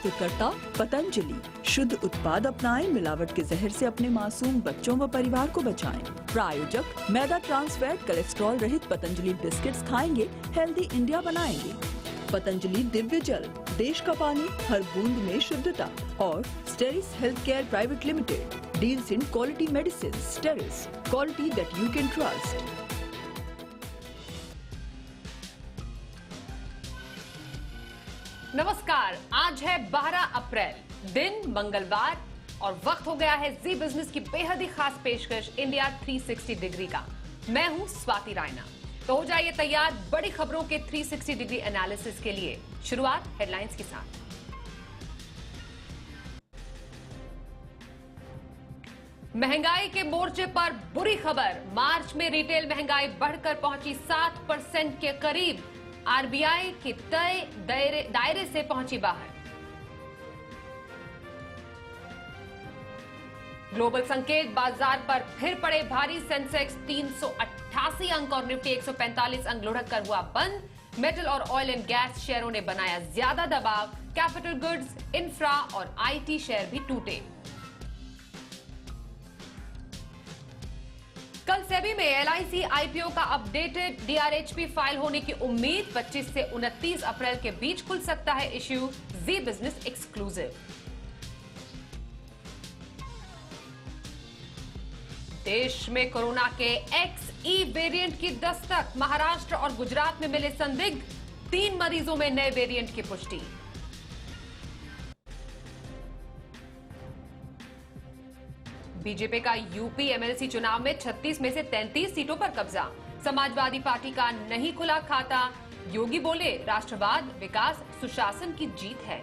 प्रस्तुतकर्ता पतंजलि। शुद्ध उत्पाद अपनाएं, मिलावट के जहर से अपने मासूम बच्चों व परिवार को बचाएं। प्रायोजक मैदा, ट्रांस फैट, कोलेस्ट्रॉल रहित पतंजलि बिस्किट्स खाएंगे, हेल्दी इंडिया बनाएंगे। पतंजलि दिव्य जल, देश का पानी, हर बूंद में शुद्धता। और Steris health care private limited deals in quality medicine. Steris, quality that you can trust. नमस्कार, आज है 12 अप्रैल, दिन मंगलवार और वक्त हो गया है जी बिजनेस की बेहद ही खास पेशकश इंडिया 360 डिग्री का। मैं हूं स्वाति रायना। तो हो जाइए तैयार बड़ी खबरों के 360 डिग्री एनालिसिस के लिए। शुरुआत हेडलाइंस के साथ। महंगाई के मोर्चे पर बुरी खबर। मार्च में रिटेल महंगाई बढ़कर पहुंची 7% के करीब। आरबीआई के तय दायरे से पहुंची बाहर। ग्लोबल संकेत बाजार पर फिर पड़े भारी। सेंसेक्स 388 अंक और निफ्टी 145 अंक लुढ़क कर हुआ बंद। मेटल और ऑयल एंड गैस शेयरों ने बनाया ज्यादा दबाव। कैपिटल गुड्स, इंफ्रा और आईटी शेयर भी टूटे। कल सेबी में एलआईसी आईपीओ का अपडेटेड डीआरएचपी फाइल होने की उम्मीद। 25 से 29 अप्रैल के बीच खुल सकता है इश्यू। जी बिजनेस एक्सक्लूसिव। देश में कोरोना के XE वेरिएंट की दस्तक। महाराष्ट्र और गुजरात में मिले संदिग्ध। 3 मरीजों में नए वेरिएंट की पुष्टि। बीजेपी का यूपी एमएलसी चुनाव में 36 में से 33 सीटों पर कब्जा। समाजवादी पार्टी का नहीं खुला खाता। योगी बोले, राष्ट्रवाद, विकास, सुशासन की जीत है।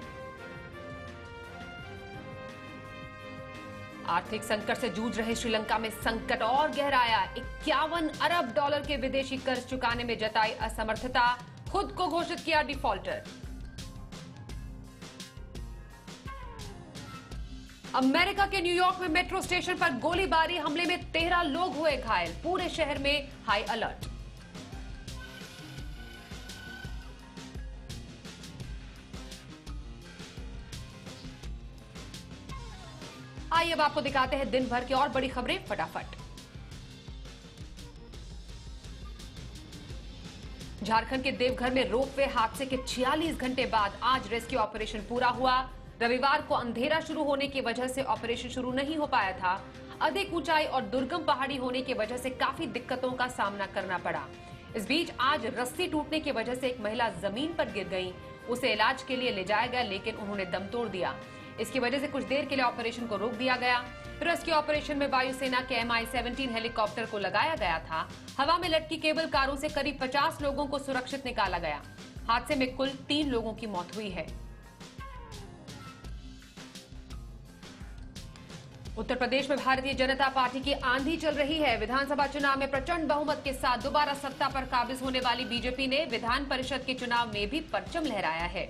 आर्थिक संकट से जूझ रहे श्रीलंका में संकट और गहराया। 51 अरब डॉलर के विदेशी कर्ज चुकाने में जताई असमर्थता। खुद को घोषित किया डिफॉल्टर। अमेरिका के न्यूयॉर्क में मेट्रो स्टेशन पर गोलीबारी। हमले में 13 लोग हुए घायल। पूरे शहर में हाई अलर्ट। आइए अब आपको दिखाते हैं दिन भर की और बड़ी खबरें फटाफट। झारखंड के देवघर में रोपवे हादसे के 46 घंटे बाद आज रेस्क्यू ऑपरेशन पूरा हुआ। रविवार को अंधेरा शुरू होने की वजह से ऑपरेशन शुरू नहीं हो पाया था। अधिक ऊंचाई और दुर्गम पहाड़ी होने की वजह से काफी दिक्कतों का सामना करना पड़ा। इस बीच आज रस्सी टूटने की वजह से एक महिला जमीन पर गिर गई। उसे इलाज के लिए ले जाया गया, लेकिन उन्होंने दम तोड़ दिया। इसकी वजह से कुछ देर के लिए ऑपरेशन को रोक दिया गया। रेस्क्यू ऑपरेशन में वायुसेना के MI-17 हेलीकॉप्टर को लगाया गया था। हवा में लटकी केबल कारों से करीब 50 लोगों को सुरक्षित निकाला गया। हादसे में कुल 3 लोगों की मौत हुई है। उत्तर प्रदेश में भारतीय जनता पार्टी की आंधी चल रही है। विधानसभा चुनाव में प्रचंड बहुमत के साथ दोबारा सत्ता पर काबिज होने वाली बीजेपी ने विधान परिषद के चुनाव में भी परचम लहराया है।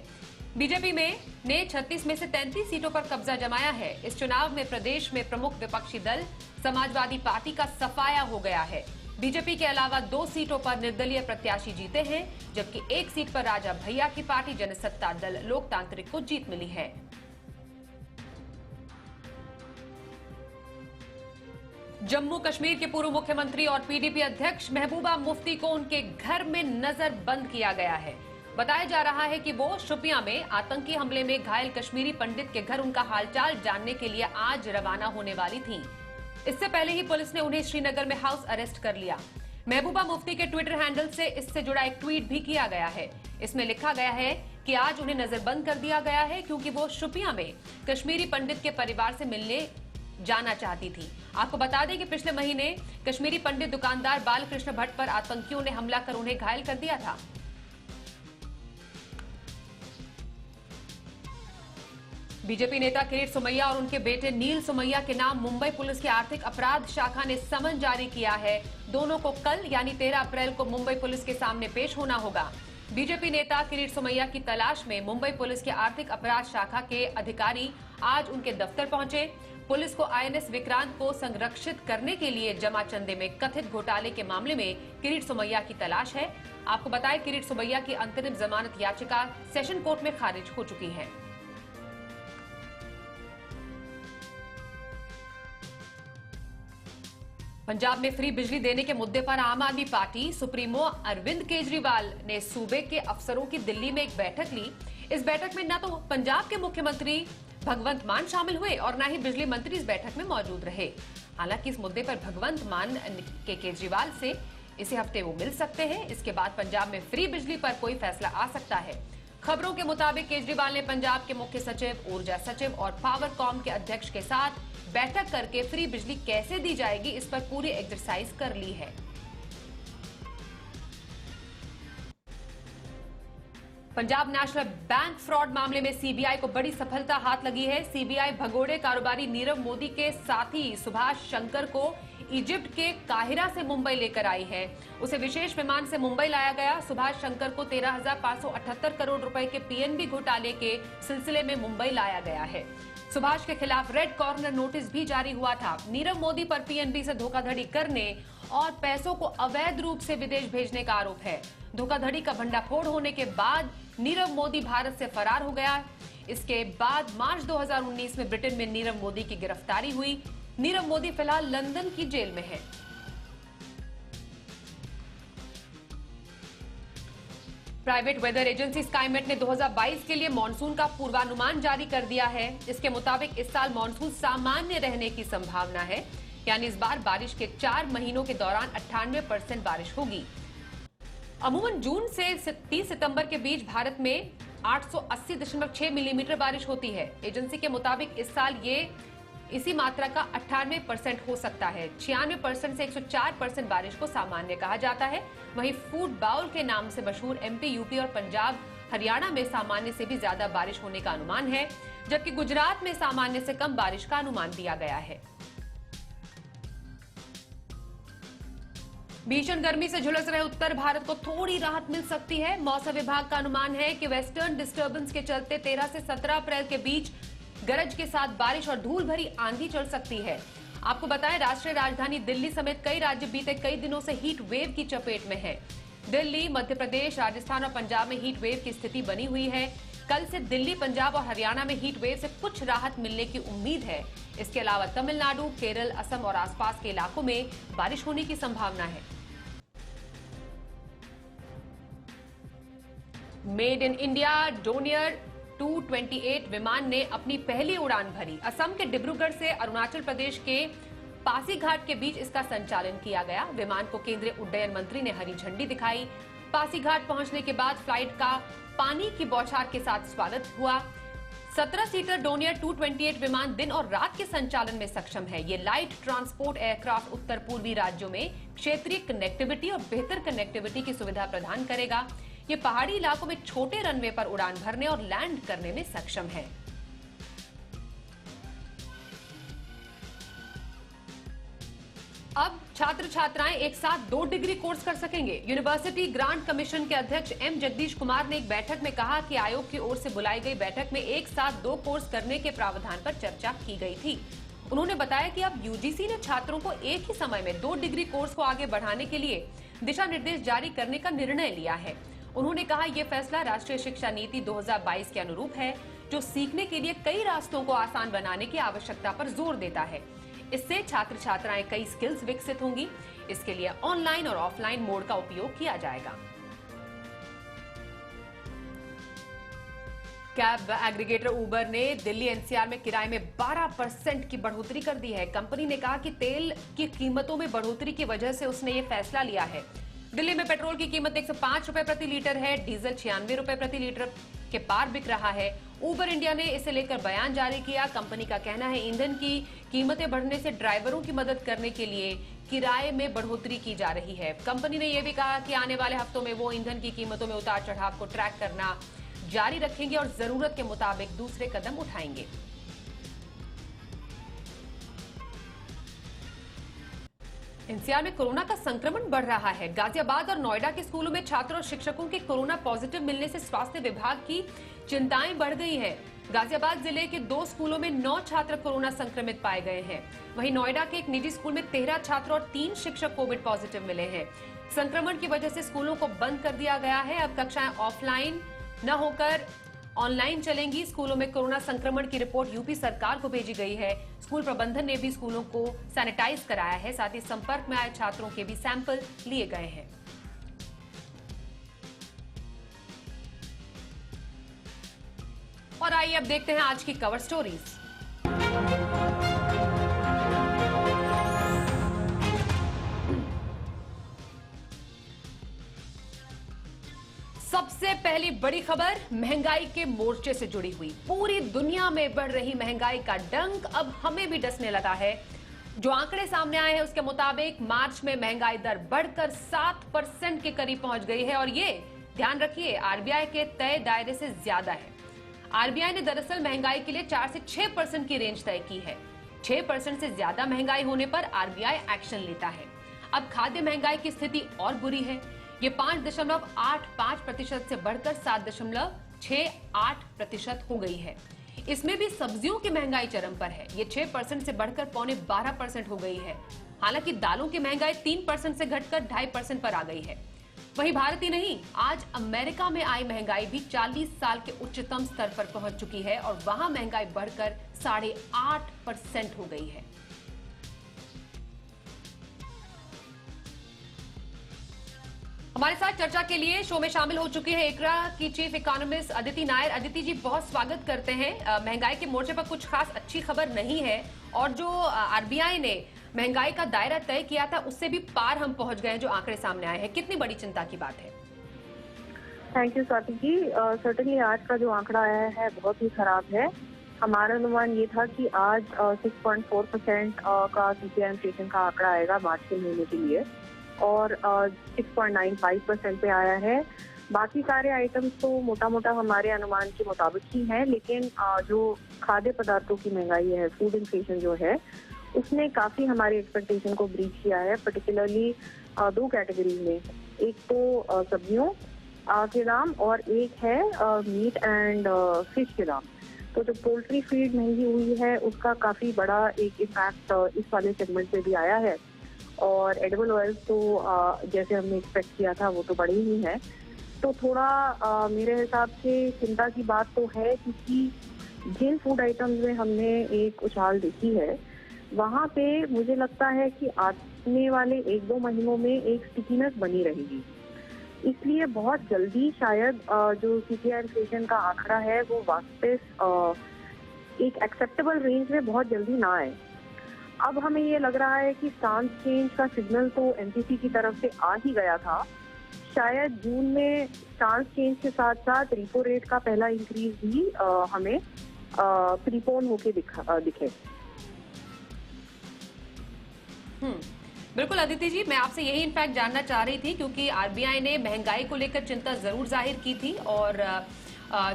बीजेपी ने 36 में से 33 सीटों पर कब्जा जमाया है। इस चुनाव में प्रदेश में प्रमुख विपक्षी दल समाजवादी पार्टी का सफाया हो गया है। बीजेपी के अलावा 2 सीटों पर निर्दलीय प्रत्याशी जीते हैं, जबकि 1 सीट पर राजा भैया की पार्टी जनसत्ता दल लोकतांत्रिक को जीत मिली है। जम्मू कश्मीर के पूर्व मुख्यमंत्री और पीडीपी अध्यक्ष महबूबा मुफ्ती को उनके घर में नजरबंद किया गया है। बताया जा रहा है कि वो शोपियां में आतंकी हमले में घायल कश्मीरी पंडित के घर उनका हालचाल जानने के लिए आज रवाना होने वाली थी। इससे पहले ही पुलिस ने उन्हें श्रीनगर में हाउस अरेस्ट कर लिया। महबूबा मुफ्ती के ट्विटर हैंडल से इससे जुड़ा एक ट्वीट भी किया गया है। इसमें लिखा गया है कि आज उन्हें नजरबंद कर दिया गया है क्योंकि वो शोपियां में कश्मीरी पंडित के परिवार से मिलने जाना चाहती थी। आपको बता दें कि पिछले महीने कश्मीरी पंडित दुकानदार बालकृष्ण भट्ट पर आतंकियों ने हमला कर उन्हें घायल कर दिया था। बीजेपी नेता किरीट सोमैया और उनके बेटे नील सोमैया के नाम मुंबई पुलिस की आर्थिक अपराध शाखा ने समन जारी किया है। दोनों को कल यानी 13 अप्रैल को मुंबई पुलिस के सामने पेश होना होगा। बीजेपी नेता किरीट सोमैया की तलाश में मुंबई पुलिस की आर्थिक अपराध शाखा के अधिकारी आज उनके दफ्तर पहुंचे। पुलिस को INS विक्रांत को संरक्षित करने के लिए जमा चंदे में कथित घोटाले के मामले में किरीट सोमैया की तलाश है। आपको बताएं, किरीट सोमैया की अंतरिम जमानत याचिका सेशन कोर्ट में खारिज हो चुकी है। पंजाब में फ्री बिजली देने के मुद्दे पर आम आदमी पार्टी सुप्रीमो अरविंद केजरीवाल ने सूबे के अफसरों की दिल्ली में एक बैठक ली। इस बैठक में न तो पंजाब के मुख्यमंत्री भगवंत मान शामिल हुए और न ही बिजली मंत्री इस बैठक में मौजूद रहे। हालांकि इस मुद्दे पर भगवंत मान के केजरीवाल से इसी हफ्ते वो मिल सकते हैं। इसके बाद पंजाब में फ्री बिजली पर कोई फैसला आ सकता है। खबरों के मुताबिक केजरीवाल ने पंजाब के मुख्य सचिव, ऊर्जा सचिव और पावरकॉम के अध्यक्ष के साथ बैठक करके फ्री बिजली कैसे दी जाएगी इस पर पूरी एक्सरसाइज कर ली है। पंजाब नेशनल बैंक फ्रॉड मामले में सीबीआई को बड़ी सफलता हाथ लगी है। सीबीआई भगोड़े कारोबारी नीरव मोदी के साथी सुभाष शंकर को इजिप्ट के काहिरा से मुंबई लेकर आई है। उसे विशेष विमान से मुंबई लाया गया। सुभाष शंकर को 13,578 करोड़ रुपए के पीएनबी घोटाले के सिलसिले में मुंबई लाया गया है। सुभाष के खिलाफ रेड कॉर्नर नोटिस भी जारी हुआ था। नीरव मोदी पर पीएनबी से धोखाधड़ी करने और पैसों को अवैध रूप से विदेश भेजने का आरोप है। धोखाधड़ी का भंडाफोड़ होने के बाद नीरव मोदी भारत से फरार हो गया। इसके बाद मार्च 2019 में ब्रिटेन में नीरव मोदी की गिरफ्तारी हुई। नीरव मोदी फिलहाल लंदन की जेल में है। प्राइवेट वेदर एजेंसी स्काईमेट ने 2022 के लिए मानसून का पूर्वानुमान जारी कर दिया है। इसके मुताबिक इस साल मानसून सामान्य रहने की संभावना है, यानी इस बार बारिश के 4 महीनों के दौरान 98% बारिश होगी। अमूमन जून से 30 सितंबर के बीच भारत में 880.6 मिलीमीटर बारिश होती है। एजेंसी के मुताबिक इस साल ये इसी मात्रा का 98% हो सकता है। 96% से 104% बारिश को सामान्य कहा जाता है। वहीं फूड बाउल के नाम से मशहूर एमपी, यूपी और पंजाब, हरियाणा में सामान्य से भी ज्यादा बारिश होने का अनुमान है, जबकि गुजरात में सामान्य से कम बारिश का अनुमान दिया गया है। भीषण गर्मी से झुलस रहे उत्तर भारत को थोड़ी राहत मिल सकती है। मौसम विभाग का अनुमान है कि वेस्टर्न डिस्टर्बेंस के चलते 13 से 17 अप्रैल के बीच गरज के साथ बारिश और धूल भरी आंधी चल सकती है। आपको बताएं, राष्ट्रीय राजधानी दिल्ली समेत कई राज्य बीते कई दिनों से हीट वेव की चपेट में हैं। दिल्ली, मध्य प्रदेश, राजस्थान और पंजाब में हीट वेव की स्थिति बनी हुई है। कल से दिल्ली, पंजाब और हरियाणा में हीट वेव से कुछ राहत मिलने की उम्मीद है। इसके अलावा तमिलनाडु, केरल, असम और आसपास के इलाकों में बारिश होने की संभावना है। मेड इन इंडिया डोनियर 228 विमान ने अपनी पहली उड़ान भरी। असम के डिब्रूगढ़ से अरुणाचल प्रदेश के पासीघाट के बीच इसका संचालन किया गया। विमान को केंद्रीय उड्डयन मंत्री ने हरी झंडी दिखाई। पासीघाट पहुंचने के बाद फ्लाइट का पानी की बौछार के साथ स्वागत हुआ। 17 सीटर डोनियर 228 विमान दिन और रात के संचालन में सक्षम है। ये लाइट ट्रांसपोर्ट एयरक्राफ्ट उत्तर पूर्वी राज्यों में क्षेत्रीय कनेक्टिविटी और बेहतर कनेक्टिविटी की सुविधा प्रदान करेगा। ये पहाड़ी इलाकों में छोटे रनवे पर उड़ान भरने और लैंड करने में सक्षम है। अब छात्र छात्राएं एक साथ 2 डिग्री कोर्स कर सकेंगे। यूनिवर्सिटी ग्रांट कमीशन के अध्यक्ष एम जगदीश कुमार ने एक बैठक में कहा कि आयोग की ओर से बुलाई गई बैठक में एक साथ 2 कोर्स करने के प्रावधान पर चर्चा की गई थी। उन्होंने बताया कि अब यूजीसी ने छात्रों को एक ही समय में 2 डिग्री कोर्स को आगे बढ़ाने के लिए दिशा निर्देश जारी करने का निर्णय लिया है। उन्होंने कहा, यह फैसला राष्ट्रीय शिक्षा नीति 2022 के अनुरूप है, जो सीखने के लिए कई रास्तों को आसान बनाने की आवश्यकता पर जोर देता है। इससे छात्र छात्राएं कई स्किल्स विकसित होंगी। इसके लिए ऑनलाइन और ऑफलाइन मोड का उपयोग किया जाएगा। कैब एग्रीगेटर उबर ने दिल्ली एनसीआर में किराए में 12% की बढ़ोतरी कर दी है। कंपनी ने कहा कि तेल की कीमतों में बढ़ोतरी की वजह से उसने ये फैसला लिया है। दिल्ली में पेट्रोल की कीमत 105 रुपए प्रति लीटर है। डीजल 96 रुपए प्रति लीटर के पार बिक रहा है। उबर इंडिया ने इसे लेकर बयान जारी किया। कंपनी का कहना है, ईंधन की कीमतें बढ़ने से ड्राइवरों की मदद करने के लिए किराए में बढ़ोतरी की जा रही है। कंपनी ने यह भी कहा कि आने वाले हफ्तों में वो ईंधन की कीमतों में उतार चढ़ाव को ट्रैक करना जारी रखेंगे और जरूरत के मुताबिक दूसरे कदम उठाएंगे। एनसीआर में कोरोना का संक्रमण बढ़ रहा है। गाजियाबाद और नोएडा के स्कूलों में छात्रों और शिक्षकों के कोरोना पॉजिटिव मिलने से स्वास्थ्य विभाग की चिंताएं बढ़ गई हैं। गाजियाबाद जिले के 2 स्कूलों में 9 छात्र कोरोना संक्रमित पाए गए हैं। वहीं नोएडा के एक निजी स्कूल में 13 छात्र और 3 शिक्षक कोविड पॉजिटिव मिले हैं। संक्रमण की वजह से स्कूलों को बंद कर दिया गया है। अब कक्षाएं ऑफलाइन न होकर ऑनलाइन चलेंगी। स्कूलों में कोरोना संक्रमण की रिपोर्ट यूपी सरकार को भेजी गई है। स्कूल प्रबंधन ने भी स्कूलों को सैनिटाइज कराया है। साथ ही संपर्क में आए छात्रों के भी सैंपल लिए गए हैं। और आइए अब देखते हैं आज की कवर स्टोरीज। सबसे पहली बड़ी खबर महंगाई के मोर्चे से जुड़ी हुई। पूरी दुनिया में बढ़ रही महंगाई का डंक अब हमें भी डसने लगा है। जो आंकड़े सामने आए हैं उसके मुताबिक मार्च में महंगाई दर बढ़कर 7% के करीब पहुंच गई है और ये ध्यान रखिए आरबीआई के तय दायरे से ज्यादा है। आरबीआई ने दरअसल महंगाई के लिए 4 से 6% की रेंज तय की है। 6% से ज्यादा महंगाई होने पर आरबीआई एक्शन लेता है। अब खाद्य महंगाई की स्थिति और बुरी है। ये 5.85% से बढ़कर 7.68% हो गई है। इसमें भी सब्जियों की महंगाई चरम पर है। ये 6% से बढ़कर 12.25% हो गई है। हालांकि दालों की महंगाई 3% से घटकर 2.5% पर आ गई है। वहीं भारत ही नहीं, आज अमेरिका में आई महंगाई भी 40 साल के उच्चतम स्तर पर पहुंच चुकी है और वहां महंगाई बढ़कर 8.5% हो गई है। हमारे साथ चर्चा के लिए शो में शामिल हो चुकी है इकरा की चीफ इकोनॉमिस्ट अदिति नायर। अदिति जी, बहुत स्वागत करते हैं। महंगाई के मोर्चे पर कुछ खास अच्छी खबर नहीं है और जो आरबीआई ने महंगाई का दायरा तय किया था उससे भी पार हम पहुंच गए हैं। जो आंकड़े सामने आए हैं, कितनी बड़ी चिंता की बात है? Thank you Swati ji. Certainly आज का जो आंकड़ा आया है बहुत ही खराब है। हमारा अनुमान ये था कि आज 6.4% का सीपीआई इन्फ्लेशन का आंकड़ा आएगा मार्च के महीने के लिए और 6.95% पे आया है। बाकी सारे आइटम्स तो मोटा मोटा हमारे अनुमान के मुताबिक ही हैं, लेकिन जो खाद्य पदार्थों की महंगाई है, फूड इन्फ्लेशन जो है, उसने काफी हमारी एक्सपेक्टेशन को ब्रीच किया है। पर्टिकुलरली 2 कैटेगरीज में, एक तो सब्जियों के दाम और एक है मीट एंड फिश के दाम। तो जो पोल्ट्री फीड महंगी हुई है उसका काफी बड़ा एक इम्पैक्ट इस वाले सेगमेंट पे भी आया है। और एडिबल ऑयल तो जैसे हमने एक्सपेक्ट किया था वो तो बढ़ी ही है। तो थोड़ा मेरे हिसाब से चिंता की बात तो है, क्योंकि जिन फूड आइटम्स में हमने एक उछाल देखी है वहाँ पे मुझे लगता है कि आने वाले 1-2 महीनों में एक स्टिकीनेस बनी रहेगी। इसलिए बहुत जल्दी शायद जो सीपीआई इन्फ्लेशन का आंकड़ा है वो वापस एक एक्सेप्टेबल रेंज में बहुत जल्दी ना आए। अब हमें ये लग रहा है कि स्टांस चेंज का सिग्नल तो एमपीसी की तरफ से आ ही गया था। शायद जून में स्टांस चेंज के साथ साथ रिपो रेट का पहला इंक्रीज भी हमें प्रीपोन होके दिखे। बिल्कुल अदिति जी, मैं आपसे यही इनफैक्ट जानना चाह रही थी, क्योंकि आरबीआई ने महंगाई को लेकर चिंता जरूर जाहिर की थी और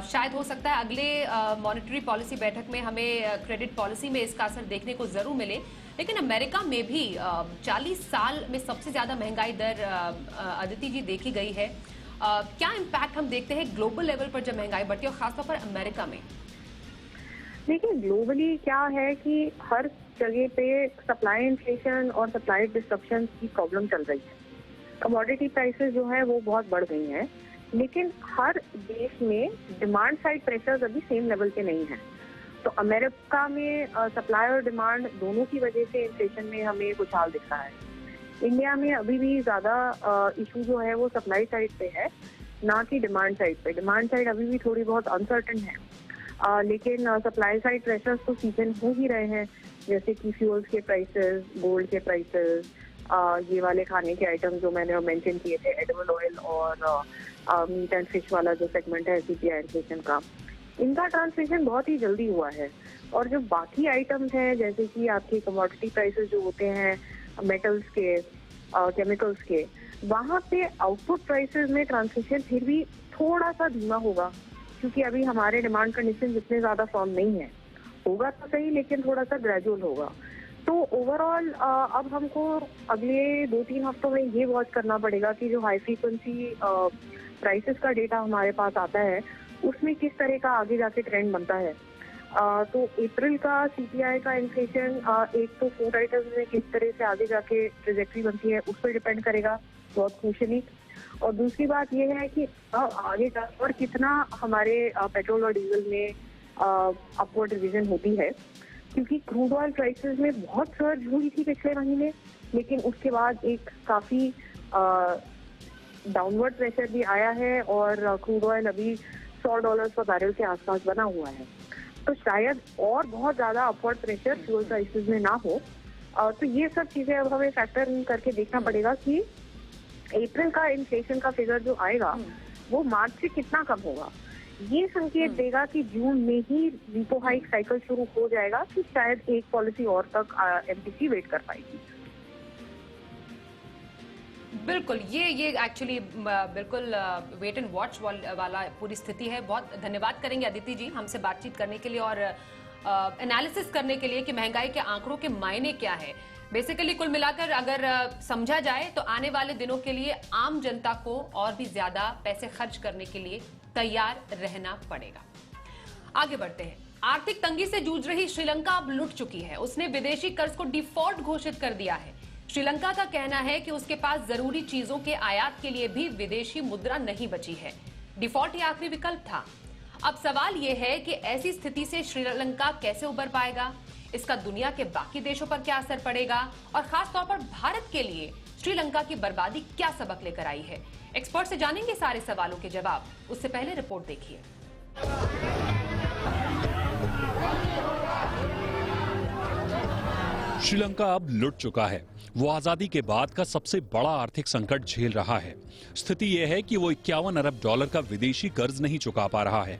शायद हो सकता है अगले मॉनेटरी पॉलिसी बैठक में हमें क्रेडिट पॉलिसी में इसका असर देखने को जरूर मिले। लेकिन अमेरिका में भी 40 साल में सबसे ज्यादा महंगाई दर अदिति जी देखी गई है। क्या इम्पैक्ट हम देखते हैं ग्लोबल लेवल पर जब महंगाई बढ़ती है और खासतौर पर अमेरिका में? देखिए, ग्लोबली क्या है कि हर जगह पे सप्लाई इन्फ्लेशन और सप्लाई डिस्ट्रप्शन की प्रॉब्लम चल रही है। कमोडिटी प्राइसेस जो है वो बहुत बढ़ गई हैं, लेकिन हर देश में डिमांड साइड प्रेशर्स अभी सेम लेवल पे नहीं है। तो अमेरिका में सप्लाई और डिमांड दोनों की वजह से इन्फ्लेशन में हमें उछाल दिख रहा है। इंडिया में अभी भी ज्यादा इशू जो है वो सप्लाई साइड पे है, ना कि डिमांड साइड पे। डिमांड साइड अभी भी थोड़ी बहुत अनसर्टन है, लेकिन सप्लाई साइड प्रेशर्स तो सीजन हो ही रहे हैं, जैसे कि फ्यूल्स के प्राइसेस, गोल्ड के प्राइसेस, ये वाले खाने के आइटम जो मैंने मेंशन किए थे, एडिबल ऑयल और मीट एंड फिश वाला जो सेगमेंट है सीपीआई इन्फ्लेशन का, इनका ट्रांसलेशन बहुत ही जल्दी हुआ है। और जो बाकी आइटम्स हैं, जैसे कि आपके कमोडिटी प्राइसेस जो होते हैं मेटल्स के, केमिकल्स के, वहाँ पे आउटपुट प्राइसेस में ट्रांसलेशन फिर भी थोड़ा सा धीमा होगा, क्योंकि अभी हमारे डिमांड कंडीशन जितने ज्यादा फॉर्म नहीं है। होगा तो सही, लेकिन थोड़ा सा ग्रेजुअल होगा। तो ओवरऑल अब हमको अगले 2-3 हफ्तों में ये वॉच करना पड़ेगा कि जो हाई फ्रीक्वेंसी प्राइसेस का डेटा हमारे पास आता है उसमें किस तरह का आगे जाके ट्रेंड बनता है। तो अप्रैल का सीपीआई का इन्फ्लेशन एक तो फूड आइटम्स में किस तरह से आगे जाके ट्रेजेक्टरी बनती है उस पर डिपेंड करेगा बहुत क्रूशियली। और दूसरी बात ये है कि आगे और कितना हमारे पेट्रोल और डीजल में अपवर्ड रिवीजन होती है, क्योंकि क्रूड ऑयल प्राइसेस में बहुत सर्ज हुई थी पिछले महीने, लेकिन उसके बाद एक काफी डाउनवर्ड प्रेशर भी आया है और क्रूड ऑयल अभी $100 पर बैरल के आसपास बना हुआ है। तो शायद और बहुत ज्यादा अपवर्ड प्रेशर फ्यूल प्राइसेस में ना हो। तो ये सब चीजें अब हमें फैक्टर इन करके देखना पड़ेगा कि अप्रैल का इन्फ्लेशन का फिगर जो आएगा वो मार्च से कितना कम होगा। ये संकेत देगा कि जून में ही रिपो हाइक साइकिल शुरू हो जाएगा, कि शायद एक पॉलिसी और तक एमपीसी वेट कर पाएगी। बिल्कुल, ये एक्चुअली बिल्कुल वेट एंड वॉच वाला पूरी स्थिति है। बहुत धन्यवाद करेंगे अदिति जी हमसे बातचीत करने के लिए और एनालिसिस करने के लिए कि महंगाई के आंकड़ों के मायने क्या है। बेसिकली कुल मिलाकर अगर समझा जाए तो आने वाले दिनों के लिए आम जनता को और भी ज्यादा पैसे खर्च करने के लिए तैयार रहना पड़ेगा। आगे बढ़ते हैं। आर्थिक तंगी से जूझ रही श्रीलंका अब लुट चुकी है। उसने विदेशी कर्ज को डिफॉल्ट घोषित कर दिया है। श्रीलंका का कहना है कि उसके पास जरूरी चीजों के आयात के लिए भी विदेशी मुद्रा नहीं बची है। डिफॉल्ट ही आखिरी विकल्प था। अब सवाल यह है कि ऐसी स्थिति से श्रीलंका कैसे उबर पाएगा, इसका दुनिया के बाकी देशों पर क्या असर पड़ेगा और खासतौर पर भारत के लिए श्रीलंका की बर्बादी क्या सबक लेकर आई है। एक्सपर्ट से जानेंगे सारे सवालों के जवाब। उससे पहले रिपोर्ट देखिए। श्रीलंका अब लुट चुका है। वो आजादी के बाद का सबसे बड़ा आर्थिक संकट झेल रहा है। स्थिति यह है कि वो $51 अरब का विदेशी कर्ज नहीं चुका पा रहा है।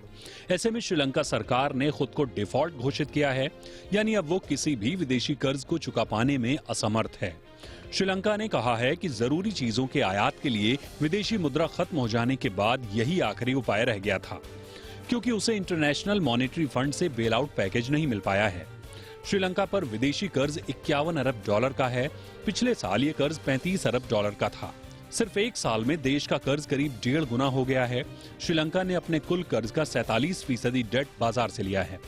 ऐसे में श्रीलंका सरकार ने खुद को डिफॉल्ट घोषित किया है, यानी अब वो किसी भी विदेशी कर्ज को चुका पाने में असमर्थ है। श्रीलंका ने कहा है कि जरूरी चीजों के आयात के लिए विदेशी मुद्रा खत्म हो जाने के बाद यही आखिरी उपाय रह गया था, क्योंकि उसे इंटरनेशनल मॉनेटरी फंड से बेल आउट पैकेज नहीं मिल पाया है। श्रीलंका पर विदेशी कर्ज $51 अरब का है। पिछले साल ये कर्ज $35 अरब का था। सिर्फ एक साल में देश का कर्ज करीब 1.5 गुना हो गया है। श्रीलंका ने अपने कुल कर्ज का 47% डेट बाजार से लिया है,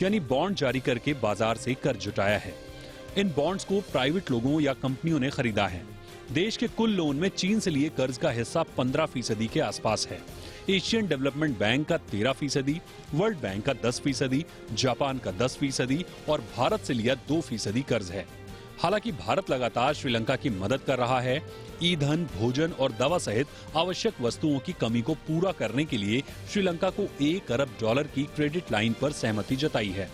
यानी बॉन्ड जारी करके बाजार से कर्ज जुटाया है। इन बॉन्ड्स को प्राइवेट लोगों या कंपनियों ने खरीदा है। देश के कुल लोन में चीन से लिए कर्ज का हिस्सा 15% के आसपास है। एशियन डेवलपमेंट बैंक का 13%, वर्ल्ड बैंक का 10%, जापान का 10% और भारत से लिया 2% कर्ज है। हालांकि भारत लगातार श्रीलंका की मदद कर रहा है। ईंधन, भोजन और दवा सहित आवश्यक वस्तुओं की कमी को पूरा करने के लिए श्रीलंका को $1 अरब की क्रेडिट लाइन पर सहमति जताई है।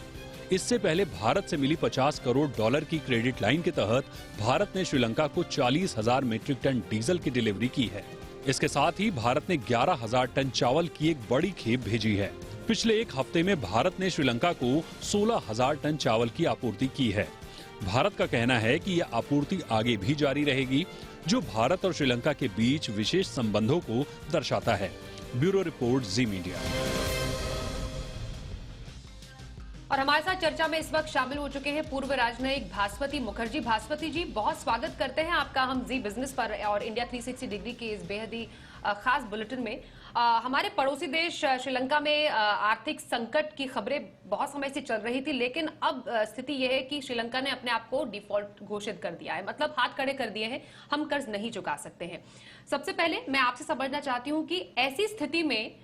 इससे पहले भारत से मिली $50 करोड़ की क्रेडिट लाइन के तहत भारत ने श्रीलंका को 40,000 मीट्रिक टन डीजल की डिलीवरी की है। इसके साथ ही भारत ने 11,000 टन चावल की एक बड़ी खेप भेजी है। पिछले एक हफ्ते में भारत ने श्रीलंका को 16,000 टन चावल की आपूर्ति की है। भारत का कहना है कि यह आपूर्ति आगे भी जारी रहेगी, जो भारत और श्रीलंका के बीच विशेष संबंधों को दर्शाता है। ब्यूरो रिपोर्ट, जी मीडिया। और हमारे साथ चर्चा में इस वक्त शामिल हो चुके हैं पूर्व राजनयिक भास्वती मुखर्जी। भास्वती जी, बहुत स्वागत करते हैं आपका हम जी बिजनेस पर और इंडिया 360 डिग्री के इस बेहद ही खास बुलेटिन में। हमारे पड़ोसी देश श्रीलंका में आर्थिक संकट की खबरें बहुत समय से चल रही थी, लेकिन अब स्थिति यह है कि श्रीलंका ने अपने आप को डिफॉल्ट घोषित कर दिया है, मतलब हाथ खड़े कर दिए हैं, हम कर्ज नहीं चुका सकते हैं। सबसे पहले मैं आपसे समझना चाहती हूँ कि ऐसी स्थिति में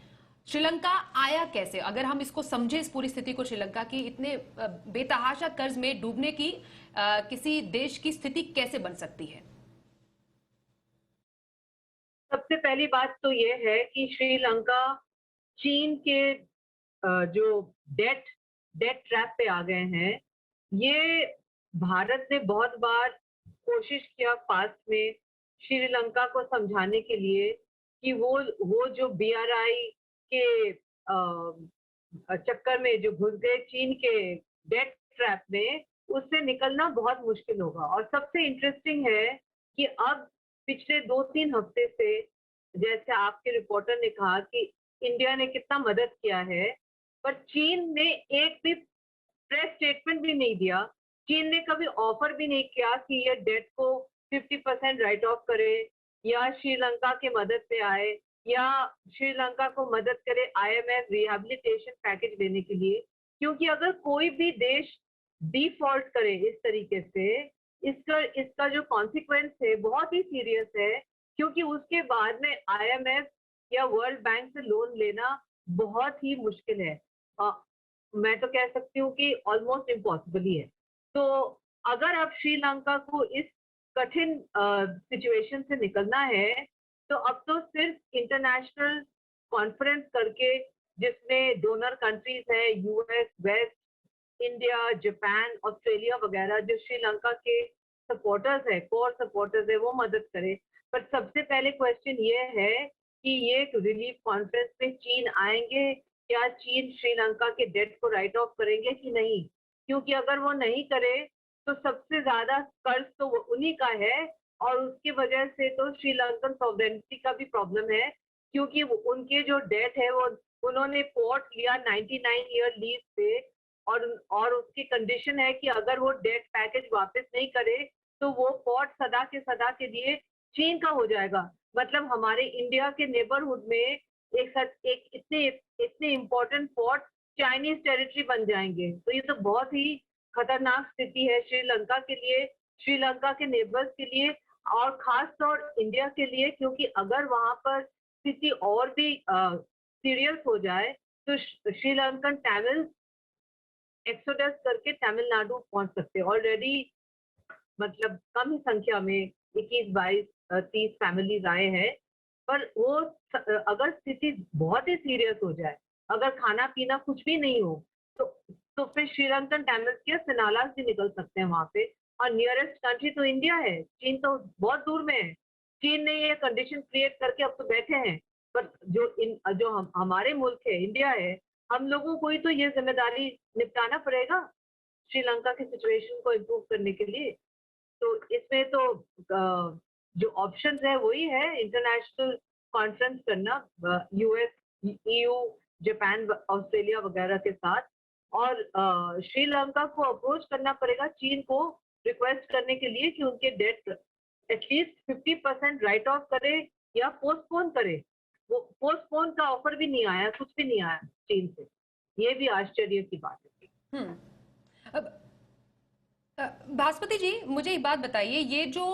श्रीलंका आया कैसे? अगर हम इसको समझे, इस पूरी स्थिति को, श्रीलंका की इतने बेतहाशा कर्ज में डूबने की किसी देश की स्थिति कैसे बन सकती है? सबसे पहली बात तो ये है कि श्रीलंका चीन के जो डेट ट्रैप पे आ गए हैं। ये भारत ने बहुत बार कोशिश किया पास्ट में श्रीलंका को समझाने के लिए कि वो जो BRI के चक्कर में जो घुस गए चीन के डेट ट्रैप में, उससे निकलना बहुत मुश्किल होगा। और सबसे इंटरेस्टिंग है कि अब पिछले 2-3 हफ्ते से, जैसे आपके रिपोर्टर ने कहा कि इंडिया ने कितना मदद किया है, पर चीन ने एक भी प्रेस स्टेटमेंट भी नहीं दिया। चीन ने कभी ऑफर भी नहीं किया कि ये डेट को 50% राइट ऑफ करे या श्रीलंका के मदद पे आए या श्रीलंका को मदद करे IMF रिहैबिलिटेशन पैकेज देने के लिए। क्योंकि अगर कोई भी देश डिफॉल्ट करे इस तरीके से, इसका जो कॉन्सिक्वेंस है बहुत ही सीरियस है। क्योंकि उसके बाद में IMF या वर्ल्ड बैंक से लोन लेना बहुत ही मुश्किल है। मैं तो कह सकती हूँ कि ऑलमोस्ट इम्पॉसिबल ही है। तो अगर अब श्रीलंका को इस कठिन सिचुएशन से निकलना है, तो अब तो सिर्फ इंटरनेशनल कॉन्फ्रेंस करके, जिसमें डोनर कंट्रीज है, US, west, India, Japan, Australia वगैरह, जो श्रीलंका के सपोर्टर्स है, कोर सपोर्टर्स है, वो मदद करे। पर सबसे पहले क्वेश्चन ये है कि ये रिलीफ कॉन्फ्रेंस में चीन आएंगे, क्या चीन श्रीलंका के डेट को राइट ऑफ करेंगे कि नहीं? क्योंकि अगर वो नहीं करे तो सबसे ज्यादा कर्ज तो उन्हीं का है, और उसकी वजह से तो श्रीलंकन सॉवरेनिटी का भी प्रॉब्लम है, क्योंकि उनके जो डेट है वो उन्होंने पोर्ट लिया 99 ईयर लीज पे, और उसकी कंडीशन है कि अगर वो डेट पैकेज वापस नहीं करे तो वो पोर्ट सदा के लिए चीन का हो जाएगा। मतलब हमारे इंडिया के नेबरहुड में एक इतने इम्पोर्टेंट पोर्ट चाइनीज टेरिटरी बन जाएंगे। तो ये तो बहुत ही खतरनाक स्थिति है श्रीलंका के लिए, श्रीलंका के नेबर्स के लिए, और खास तौर इंडिया के लिए, क्योंकि अगर वहां पर स्थिति और भी सीरियस हो जाए तो श्रीलंकन तमिल एक्सोडस करके तमिलनाडु पहुंच सकते हैं। ऑलरेडी मतलब कम ही संख्या में 21, 22, 30 फैमिलीज आए हैं। पर वो अगर स्थिति बहुत ही सीरियस हो जाए, अगर खाना पीना कुछ भी नहीं हो, तो फिर श्रीलंकन तमिल्स के सिनालास भी निकल सकते हैं वहां पे। और नियरेस्ट कंट्री तो इंडिया है, चीन तो बहुत दूर में है। चीन ने ये कंडीशन क्रिएट करके अब तो बैठे हैं, पर जो हमारे मुल्क है, इंडिया है, हम लोगों को ही तो ये जिम्मेदारी निपटाना पड़ेगा श्रीलंका की सिचुएशन को इम्प्रूव करने के लिए। तो इसमें तो जो ऑप्शंस है वही है इंटरनेशनल कॉन्फ्रेंस करना, US, EU, जापान, ऑस्ट्रेलिया वगैरह के साथ, और श्रीलंका को अप्रोच करना पड़ेगा चीन को रिक्वेस्ट करने के लिए कि उनके डेट एटलीस्ट 50% राइट ऑफ करे या पोस्टपोन करे। वो पोस्टपोन का ऑफर भी नहीं आया, कुछ भी नहीं आया चीन से। ये भी आश्चर्य की बात है। अब भास्पति जी, मुझे एक बात बताइए, ये जो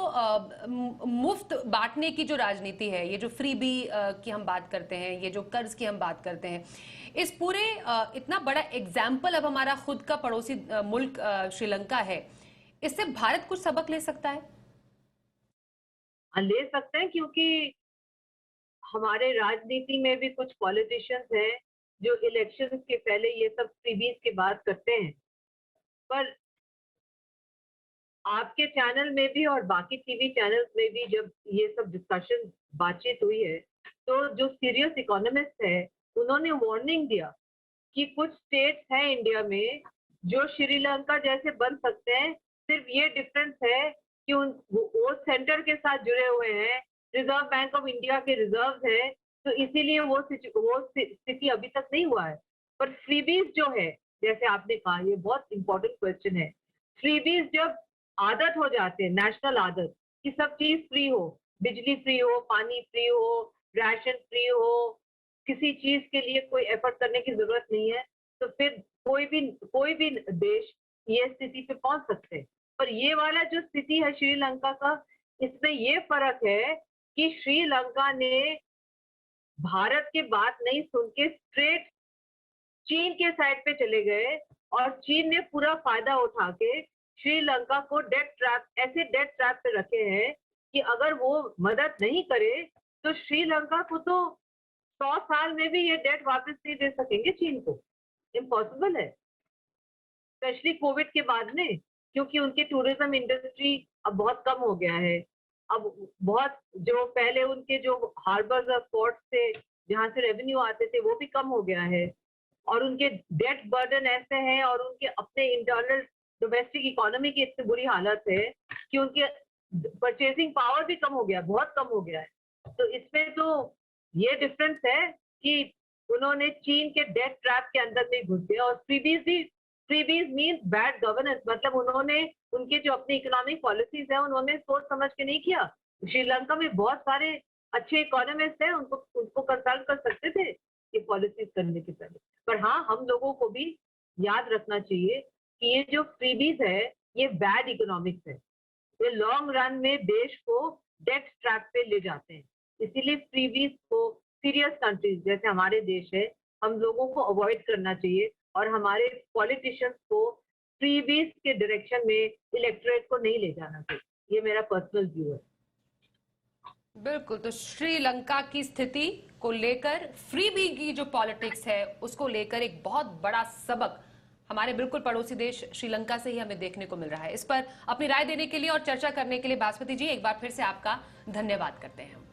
मुफ्त बांटने की जो राजनीति है, ये जो फ्रीबी की हम बात करते हैं, ये जो कर्ज की हम बात करते हैं, इस पूरे इतना बड़ा एग्जाम्पल अब हमारा खुद का पड़ोसी मुल्क श्रीलंका है, इससे भारत कुछ सबक ले सकता है? ले सकते हैं, क्योंकि हमारे राजनीति में भी कुछ पॉलिटिशियंस हैं जो इलेक्शंस के पहले ये सब फ्रीबीज की बात करते हैं। पर आपके चैनल में भी और बाकी टीवी चैनल्स में भी जब ये सब डिस्कशन बातचीत हुई है, तो जो सीरियस इकोनॉमिस्ट है उन्होंने वार्निंग दिया कि कुछ स्टेट्स हैं इंडिया में जो श्रीलंका जैसे बन सकते हैं। सिर्फ ये डिफरेंस है कि वो सेंटर के साथ जुड़े हुए हैं, रिजर्व बैंक ऑफ इंडिया के रिजर्व है, तो इसीलिए वो स्थिति अभी तक नहीं हुआ है। पर फ्रीबीज जो है, जैसे आपने कहा, ये बहुत इंपॉर्टेंट क्वेश्चन है। फ्रीबीज जब आदत हो जाते हैं, नेशनल आदत कि सब चीज फ्री हो, बिजली फ्री हो, पानी फ्री हो, राशन फ्री हो, किसी चीज के लिए कोई एफर्ट करने की जरूरत नहीं है, तो फिर कोई भी देश ये स्थिति पे पहुंच सकते हैं। पर ये वाला जो स्थिति है श्रीलंका का, इसमें ये फर्क है कि श्रीलंका ने भारत की बात नहीं सुन के स्ट्रेट चीन के साइड पे चले गए, और चीन ने पूरा फायदा उठा के श्रीलंका को ऐसे डेट ट्रैप पे रखे हैं कि अगर वो मदद नहीं करे तो श्रीलंका को तो 100 साल में भी ये डेट वापस नहीं दे सकेंगे चीन को। इम्पॉसिबल है, स्पेशली कोविड के बाद में, क्योंकि उनके टूरिज्म इंडस्ट्री अब बहुत कम हो गया है। अब बहुत जो पहले उनके जो हार्बर्स और पोर्ट्स थे जहाँ से रेवेन्यू आते थे वो भी कम हो गया है, और उनके डेट बर्डन ऐसे हैं, और उनके अपने इंटरनल डोमेस्टिक इकोनॉमी की इतनी बुरी हालत है कि उनके परचेसिंग पावर भी कम हो गया, बहुत कम हो गया है। तो इसमें तो ये डिफरेंस है कि उन्होंने चीन के डेट ट्रैप के अंदर में घुस गया। और फ्रीबीज मीन्स बैड गवर्नेंस, मतलब उन्होंने उनके जो अपनी इकोनॉमिक पॉलिसीज है उन्होंने सोच समझ के नहीं किया। श्रीलंका में बहुत सारे अच्छे इकोनॉमिस्ट हैं, उनको कंसल्ट कर सकते थे ये पॉलिसीज करने के पहले। पर हाँ, हम लोगों को भी याद रखना चाहिए कि ये जो फ्रीबीज है ये बैड इकोनॉमिक्स है। ये लॉन्ग रन में देश को डेट ट्रैप पे ले जाते हैं। इसीलिए फ्रीबीज को सीरियस कंट्रीज जैसे हमारे देश है, हम लोगों को अवॉइड करना चाहिए और हमारे पॉलिटिशियंस को फ्रीबीज के डायरेक्शन में इलेक्टोरेट को नहीं ले जाना चाहिए। ये मेरा पर्सनल व्यू है। बिल्कुल, तो श्रीलंका की स्थिति को लेकर फ्रीबी की जो पॉलिटिक्स है उसको लेकर एक बहुत बड़ा सबक हमारे बिल्कुल पड़ोसी देश श्रीलंका से ही हमें देखने को मिल रहा है। इस पर अपनी राय देने के लिए और चर्चा करने के लिए बासमती जी एक बार फिर से आपका धन्यवाद करते हैं।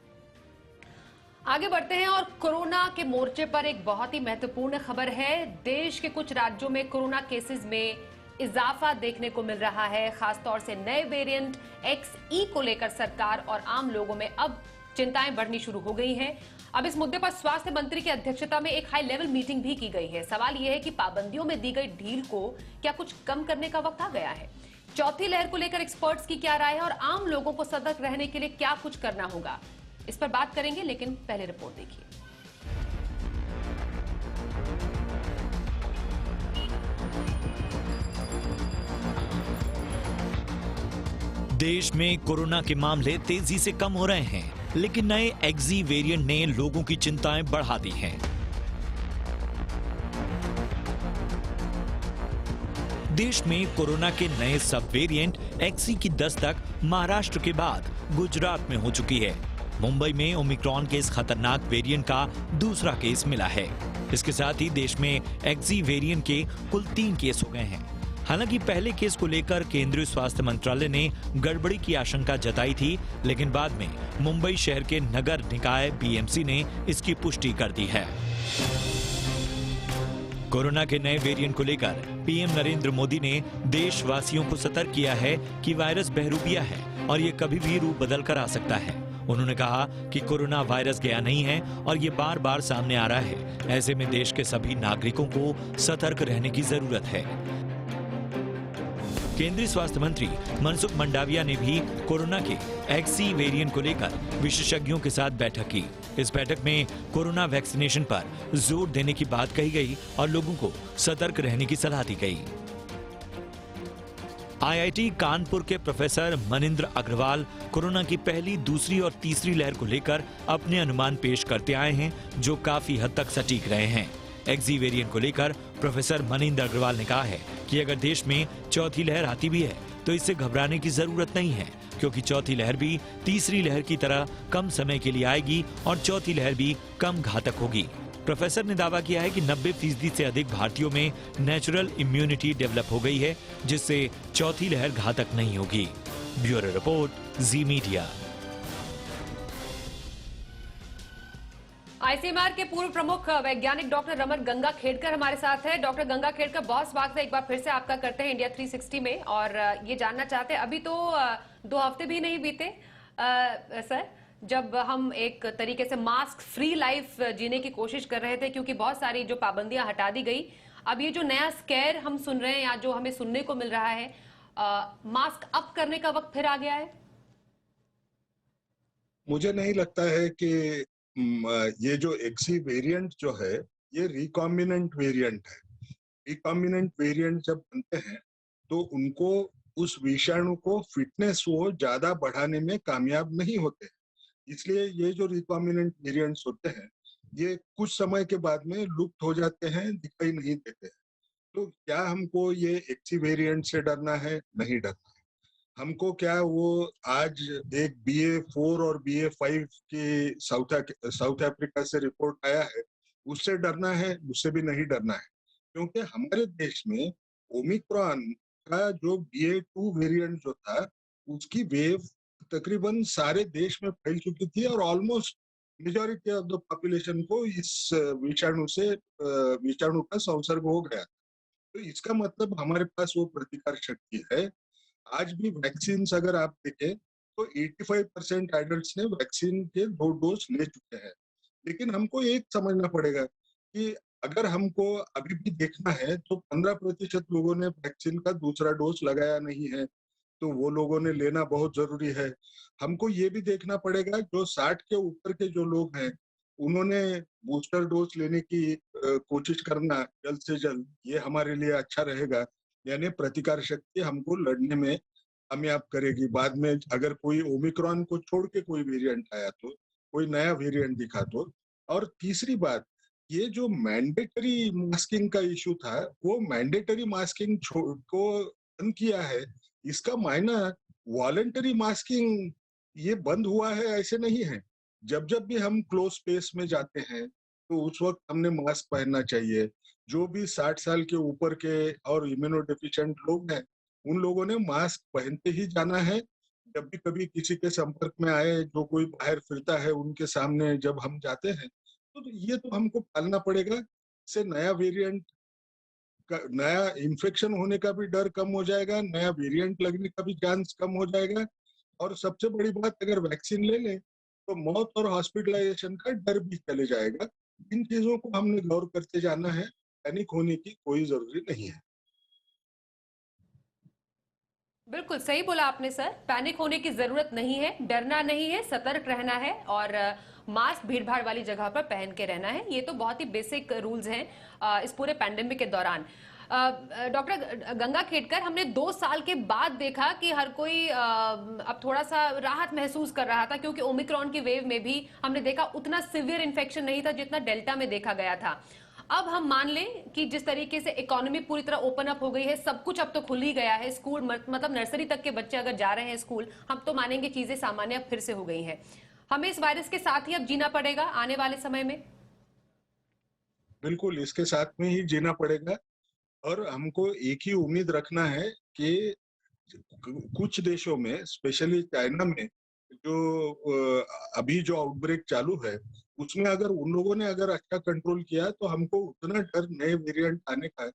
आगे बढ़ते हैं और कोरोना के मोर्चे पर एक बहुत ही महत्वपूर्ण खबर है। देश के कुछ राज्यों में कोरोना केसेस में इजाफा देखने को मिल रहा है। खासतौर से नए वेरिएंट XE को लेकर सरकार और आम लोगों में अब चिंताएं बढ़नी शुरू हो गई हैं। अब इस मुद्दे पर स्वास्थ्य मंत्री की अध्यक्षता में एक हाई लेवल मीटिंग भी की गई है। सवाल यह है कि पाबंदियों में दी गई ढील को क्या कुछ कम करने का वक्त आ गया है? चौथी लहर को लेकर एक्सपर्ट्स की क्या राय है और आम लोगों को सतर्क रहने के लिए क्या कुछ करना होगा, इस पर बात करेंगे, लेकिन पहले रिपोर्ट देखिए। देश में कोरोना के मामले तेजी से कम हो रहे हैं, लेकिन नए XE वेरिएंट ने लोगों की चिंताएं बढ़ा दी हैं। देश में कोरोना के नए सब वेरिएंट XE की दस्तक महाराष्ट्र के बाद गुजरात में हो चुकी है। मुंबई में ओमिक्रॉन के इस खतरनाक वेरिएंट का दूसरा केस मिला है। इसके साथ ही देश में XE वेरिएंट के कुल 3 केस हो गए हैं। हालांकि पहले केस को लेकर केंद्रीय स्वास्थ्य मंत्रालय ने गड़बड़ी की आशंका जताई थी, लेकिन बाद में मुंबई शहर के नगर निकाय BMC ने इसकी पुष्टि कर दी है। कोरोना के नए वेरिएंट को लेकर PM नरेंद्र मोदी ने देशवासियों को सतर्क किया है कि वायरस बहरूपिया है और ये कभी भी रूप बदल कर आ सकता है। उन्होंने कहा कि कोरोना वायरस गया नहीं है और ये बार बार सामने आ रहा है। ऐसे में देश के सभी नागरिकों को सतर्क रहने की जरूरत है। केंद्रीय स्वास्थ्य मंत्री मनसुख मंडाविया ने भी कोरोना के XE वेरिएंट को लेकर विशेषज्ञों के साथ बैठक की। इस बैठक में कोरोना वैक्सीनेशन पर जोर देने की बात कही गई और लोगों को सतर्क रहने की सलाह दी गई। IIT कानपुर के प्रोफेसर मनिंद्र अग्रवाल कोरोना की पहली, दूसरी और तीसरी लहर को लेकर अपने अनुमान पेश करते आए हैं, जो काफी हद तक सटीक रहे हैं। XE वेरिएंट को लेकर प्रोफेसर मनिंद्र अग्रवाल ने कहा है कि अगर देश में चौथी लहर आती भी है तो इससे घबराने की जरूरत नहीं है, क्योंकि चौथी लहर भी तीसरी लहर की तरह कम समय के लिए आएगी और चौथी लहर भी कम घातक होगी। प्रोफेसर ने दावा किया है कि 90% से अधिक भारतीयों में नेचुरल इम्यूनिटी डेवलप हो गई है, जिससे चौथी लहर घातक नहीं होगी। ब्यूरो रिपोर्ट, जी मीडिया। ICMR के पूर्व प्रमुख वैज्ञानिक डॉक्टर रमन गंगाखेड़कर हमारे साथ है। डॉक्टर गंगाखेड़कर, बहुत स्वागत है एक बार फिर से आपका करते हैं इंडिया 360 में। और ये जानना चाहते हैं, अभी तो 2 हफ्ते भी नहीं बीते सर, जब हम एक तरीके से मास्क फ्री लाइफ जीने की कोशिश कर रहे थे, क्योंकि बहुत सारी जो पाबंदियां हटा दी गई। अब ये जो नया स्कैर हम सुन रहे हैं या जो हमें सुनने को मिल रहा है, मास्क अप करने का वक्त फिर आ गया है? मुझे नहीं लगता है कि ये जो XE वेरिएंट जो है ये रिकॉम्बिनेंट वेरिएंट है। रिकॉम्बिनेंट वेरिएंट जब बनते हैं तो उनको उस विषाणु को फिटनेस वो ज्यादा बढ़ाने में कामयाब नहीं होते, इसलिए ये जो रिकॉम्बिनेंट वेरिएंट्स होते हैं ये कुछ समय के बाद में लुप्त हो जाते हैं, दिखाई नहीं देते हैं। तो क्या हमको ये XE वेरिएंट से डरना है? नहीं डरना है हमको। क्या वो आज एक BA.4 और BA.5 की साउथ अफ्रीका से रिपोर्ट आया है, उससे डरना है? उससे भी नहीं डरना है, क्योंकि हमारे देश में ओमिक्रॉन का जो BA.2 वेरिएंट जो था उसकी वेव तकरीबन सारे देश में फैल चुकी थी और almost majority of the population को इस विषाणु का संसर्ग हो गया। तो इसका मतलब हमारे पास वो प्रतिकार शक्ति है। आज भी वैक्सीन अगर आप देखें तो 85% एडल्ट्स ने वैक्सीन के 2 डोज ले चुके हैं। लेकिन हमको एक समझना पड़ेगा कि अगर हमको अभी भी देखना है तो 15% लोगों ने वैक्सीन का दूसरा डोज लगाया नहीं है, तो वो लोगों ने लेना बहुत जरूरी है। हमको ये भी देखना पड़ेगा जो 60 के ऊपर के जो लोग हैं उन्होंने बूस्टर डोज लेने की कोशिश करना जल्द से जल्द, ये हमारे लिए अच्छा रहेगा। यानी प्रतिकार शक्ति हमको लड़ने में कामयाब करेगी। बाद में अगर कोई ओमिक्रॉन को छोड़ के कोई वेरिएंट आया तो, कोई नया वेरिएंट दिखा तो। और तीसरी बात, ये जो मैंडेटरी मास्किंग का इशू था, वो मैंडेटरी मास्किंग को बंद किया है। इसका मायना वॉलंटरी मास्किंग ये बंद हुआ है ऐसे नहीं है। जब जब भी हम क्लोज स्पेस में जाते हैं तो उस वक्त हमने मास्क पहनना चाहिए। जो भी 60 साल के ऊपर के और इम्यूनोडेफिशिएंट लोग हैं, उन लोगों ने मास्क पहनते ही जाना है। जब भी कभी किसी के संपर्क में आए, जो कोई बाहर फिरता है, उनके सामने जब हम जाते हैं, तो ये तो हमको पालना पड़ेगा। इससे नया वेरिएंट का, नया इन्फेक्शन होने का भी डर कम हो जाएगा, नया वेरिएंट लगने का भी चांस कम हो जाएगा। और सबसे बड़ी बात, अगर वैक्सीन ले लें तो मौत और हॉस्पिटलाइजेशन का डर भी चले जाएगा। इन चीजों को हमने गौर करते जाना है, पैनिक होने की कोई जरूरी नहीं है। बिल्कुल सही बोला आपने सर, पैनिक होने की जरूरत नहीं है, डरना नहीं है, सतर्क रहना है और मास्क भीड़ भाड़ वाली जगह पर पहन के रहना है। ये तो बहुत ही बेसिक रूल्स हैं इस पूरे पैंडेमिक के दौरान। डॉक्टर गंगा खेड़कर, हमने 2 साल के बाद देखा कि हर कोई अब थोड़ा सा राहत महसूस कर रहा था, क्योंकि ओमिक्रॉन की वेव में भी हमने देखा उतना सिवियर इन्फेक्शन नहीं था जितना डेल्टा में देखा गया था। अब हम मान लें कि जिस तरीके से इकोनॉमी पूरी तरह ओपन अप हो गई है, सब कुछ अब तो खुल ही गया है, स्कूल मतलब नर्सरी तक के बच्चे अगर जा रहे हैं स्कूल, हम तो मानेंगे चीजें सामान्य अब फिर से हो गई हैं। हमें इस वायरस के साथ ही अब जीना पड़ेगा आने वाले समय में। बिल्कुल, इसके साथ में ही जीना पड़ेगा। और हमको एक ही उम्मीद रखना है कि कुछ देशों में, स्पेशली चाइना में, जो अभी जो आउटब्रेक चालू है, उसमें अगर उन लोगों ने अगर अच्छा कंट्रोल किया तो हमको उतना डर नए वेरिएंट आने का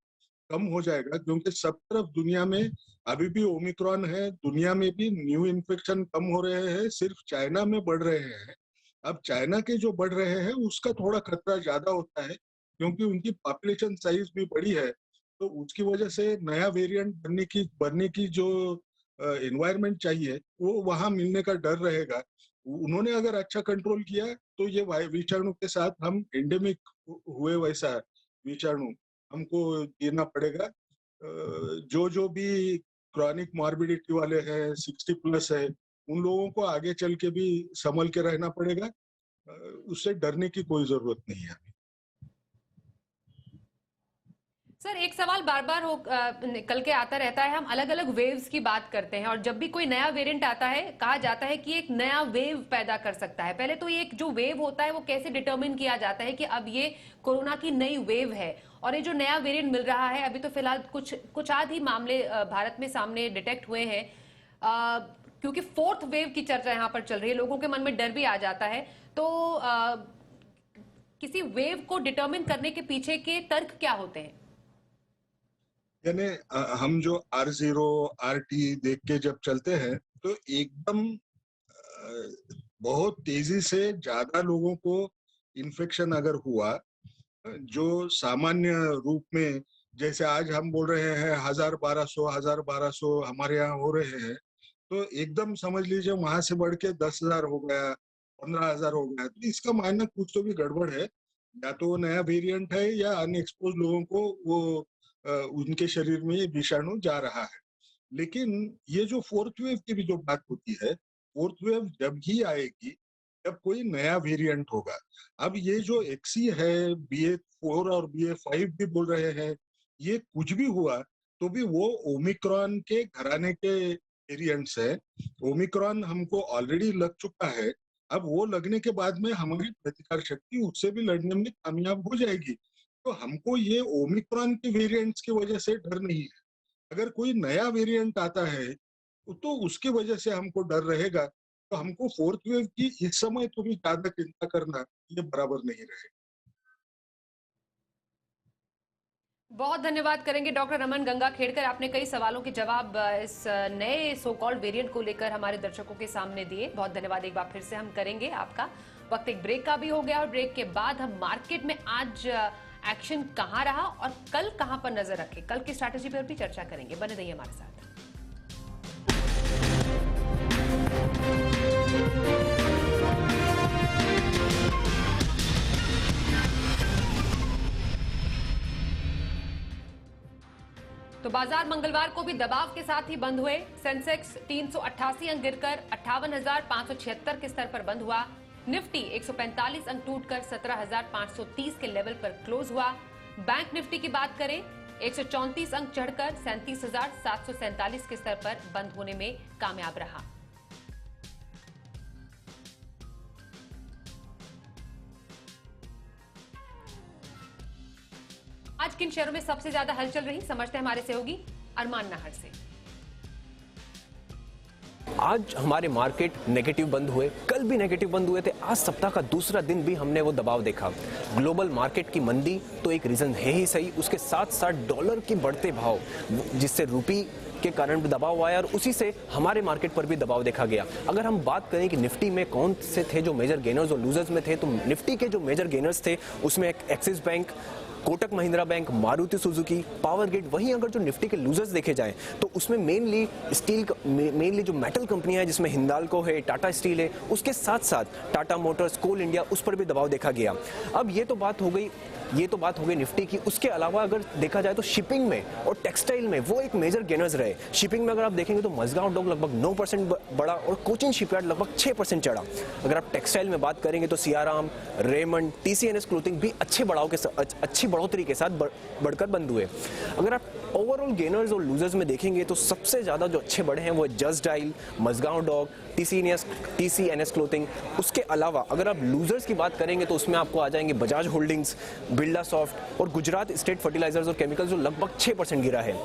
कम हो जाएगा। क्योंकि सब तरफ दुनिया में अभी भी ओमिक्रॉन है, दुनिया में भी न्यू इन्फेक्शन कम हो रहे हैं, सिर्फ चाइना में बढ़ रहे हैं। अब चाइना के जो बढ़ रहे हैं उसका थोड़ा खतरा ज्यादा होता है, क्योंकि उनकी पॉपुलेशन साइज भी बड़ी है। तो उसकी वजह से नया वेरिएंट बनने की जो एनवायरनमेंट चाहिए, वो वहां मिलने का डर रहेगा। उन्होंने अगर अच्छा कंट्रोल किया तो ये विषाणु के साथ हम एंडेमिक हुए वैसा विषाणु हमको जीना पड़ेगा। जो भी क्रॉनिक मॉर्बिडिटी वाले हैं, 60+ है, उन लोगों को आगे चल के भी संभल के रहना पड़ेगा। उससे डरने की कोई जरूरत नहीं है। सर, एक सवाल बार बार निकल के आता रहता है, हम अलग अलग वेव्स की बात करते हैं और जब भी कोई नया वेरिएंट आता है, कहा जाता है कि एक नया वेव पैदा कर सकता है। पहले तो ये एक जो वेव होता है वो कैसे डिटरमिन किया जाता है कि अब ये कोरोना की नई वेव है, और ये जो नया वेरिएंट मिल रहा है, अभी तो फिलहाल कुछ आध ही मामले भारत में सामने डिटेक्ट हुए हैं, क्योंकि 4th वेव की चर्चा यहाँ पर चल रही है, लोगों के मन में डर भी आ जाता है। तो किसी वेव को डिटरमिन करने के पीछे के तर्क क्या होते हैं? यानी हम जो R0 RT देख के जब चलते हैं तो एकदम बहुत तेजी से ज्यादा लोगों को इन्फेक्शन अगर हुआ, जो सामान्य रूप में जैसे आज हम बोल रहे हैं 1000-1200 हमारे यहाँ हो रहे हैं, तो एकदम समझ लीजिए वहां से बढ़ के 10,000 हो गया, 15,000 हो गया। तो इसका मायना कुछ तो भी गड़बड़ है, या तो वो नया वेरिएंट है या अनएक्सपोज लोगों को वो उनके शरीर में ये विषाणु जा रहा है। लेकिन ये जो 4th वेव की भी जो बात होती है, 4th वेव जब ही आएगी जब कोई नया वेरिएंट होगा। अब ये जो XE है, BA4 और BA5 भी बोल रहे हैं, ये कुछ भी हुआ तो भी वो ओमिक्रॉन के घराने के वेरिएंट्स है। ओमिक्रॉन हमको ऑलरेडी लग चुका है, अब वो लगने के बाद में हमारी प्रतिकार शक्ति उससे भी लड़ने में कामयाब हो जाएगी। तो हमको ये ओमिक्रॉन के वेरिएंट्स की वजह से डर नहीं है। अगर कोई नया वेरिएंट आता है तो उसकी वजह से हमको डर रहेगा। तो हमको 4th वेव की इस समय तो भी ज्यादा चिंता करना ये बराबर नहीं रहेगा। बहुत धन्यवाद करेंगे डॉक्टर रमन गंगा खेड़कर, आपने कई सवालों के जवाब इस नए सो कॉल्ड वेरिएंट को लेकर हमारे दर्शकों के सामने दिए। बहुत धन्यवाद एक बार फिर से हम करेंगे आपका। वक्त एक ब्रेक का भी हो गया और ब्रेक के बाद हम मार्केट में आज एक्शन कहां रहा और कल कहां पर नजर रखें, कल की स्ट्रैटेजी पर भी चर्चा करेंगे। बने रहिए हमारे साथ। तो बाजार मंगलवार को भी दबाव के साथ ही बंद हुए। सेंसेक्स 388 अंक गिरकर 58,576 के स्तर पर बंद हुआ। निफ्टी 145 अंक टूटकर 17,530 के लेवल पर क्लोज हुआ। बैंक निफ्टी की बात करें, 134 अंक चढ़कर 37,747 के स्तर पर बंद होने में कामयाब रहा। आज किन शेयरों में सबसे ज्यादा हलचल रही, समझते हैं हमारे सहयोगी अरमान नाहर से। आज हमारे मार्केट नेगेटिव बंद हुए, कल भी नेगेटिव बंद हुए थे। आज सप्ताह का दूसरा दिन भी हमने वो दबाव देखा। ग्लोबल मार्केट की मंदी तो एक रीजन है ही सही, उसके साथ साथ डॉलर के बढ़ते भाव जिससे रुपी के कारण भी दबाव आया और उसी से हमारे मार्केट पर भी दबाव देखा गया। अगर हम बात करें कि निफ्टी में कौन से थे जो मेजर गेनर्स और लूजर्स में थे, तो निफ्टी के जो मेजर गेनर्स थे उसमें axis bank, Kotak Mahindra bank, Maruti Suzuki, power grid. वहीं अगर जो निफ्टी के लूजर्स देखे जाएं तो उसमें मेनली मेनली जो मेटल कंपनियां हैं जिसमें हिंदाल्को है, टाटा स्टील है, उसके साथ साथ टाटा मोटर्स, कोल इंडिया, उस पर भी दबाव देखा गया। अब ये तो बात हो गई निफ्टी की। उसके अलावा अगर देखा जाए तो शिपिंग में और टेक्सटाइल में वो एक मेजर गेनर्स रहे। शिपिंग में अगर आप देखेंगे तो मजगांव डॉक लगभग 9% बढ़ा और कोचिन शिपयार्ड लगभग 6% चढ़ा। अगर आप टेक्सटाइल में बात करेंगे तो सियाराम, रेमंड, TCNS क्लोथिंग भी अच्छी बढ़ोतरी के साथ बढ़कर बंद हुए। अगर आप ओवरऑल गेनर्स और लूजर्स में देखेंगे तो सबसे ज्यादा जो अच्छे बढ़े हैं वो just dial, Mazagon dock, TCNS clothing. उसके अलावा अगर आप लूजर्स की बात करेंगे तो उसमें आपको आ जाएंगे बजाज होल्डिंग्स, बिरला सॉफ्ट और गुजरात स्टेट फर्टिलाइजर्स और केमिकल्स जो लगभग 6% गिरा है।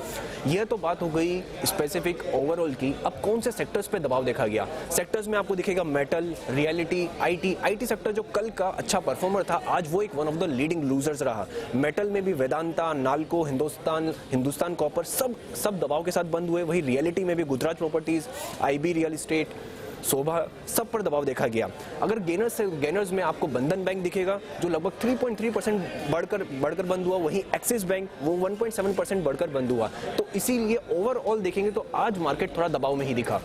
यह तो बात हो गई स्पेसिफिक ओवरऑल की। अब कौन से सेक्टर्स पे दबाव देखा गया? सेक्टर्स में आपको दिखेगा मेटल, रियलिटी, IT सेक्टर जो कल का अच्छा परफॉर्मर था, आज वो एक one of the leading losers रहा। मेटल में भी वेदांता, नाल्को, हिंदुस्तान कॉपर सब दबाव के साथ बंद हुए। वही रियलिटी में भी Gujarat properties, IB real estate, Sobha, सब पर दबाव देखा गया। अगर गेनर्स में आपको बंधन बैंक दिखेगा जो लगभग 3.3% बढ़कर बंद हुआ। वहीं एक्सिस बैंक वो 1.7% बढ़कर बंद हुआ। तो इसीलिए ओवरऑल देखेंगे तो आज मार्केट थोड़ा दबाव में ही दिखा।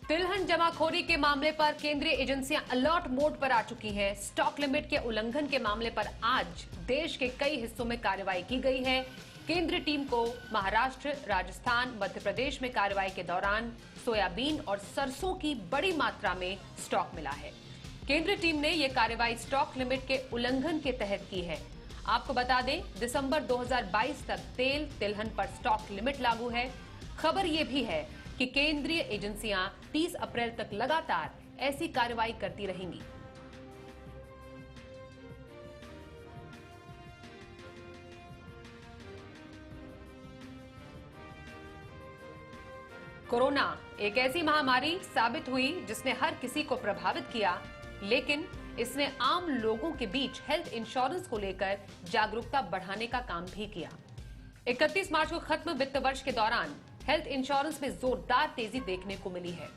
तिलहन जमाखोरी के मामले पर केंद्रीय एजेंसियां अलर्ट मोड पर आ चुकी हैं। स्टॉक लिमिट के उल्लंघन के मामले पर आज देश के कई हिस्सों में कार्रवाई की गई है। केंद्रीय टीम को महाराष्ट्र, राजस्थान, मध्य प्रदेश में कार्रवाई के दौरान सोयाबीन और सरसों की बड़ी मात्रा में स्टॉक मिला है। केंद्रीय टीम ने यह कार्रवाई स्टॉक लिमिट के उल्लंघन के तहत की है। आपको बता दें, दिसंबर 2022 तक तेल तिलहन पर स्टॉक लिमिट लागू है। खबर यह भी है कि केंद्रीय एजेंसियां 30 अप्रैल तक लगातार ऐसी कार्रवाई करती रहेंगी। कोरोना एक ऐसी महामारी साबित हुई जिसने हर किसी को प्रभावित किया, लेकिन इसने आम लोगों के बीच हेल्थ इंश्योरेंस को लेकर जागरूकता बढ़ाने का काम भी किया। 31 मार्च को खत्म वित्त वर्ष के दौरान हेल्थ इंश्योरेंस में जोरदार तेजी देखने को मिली है।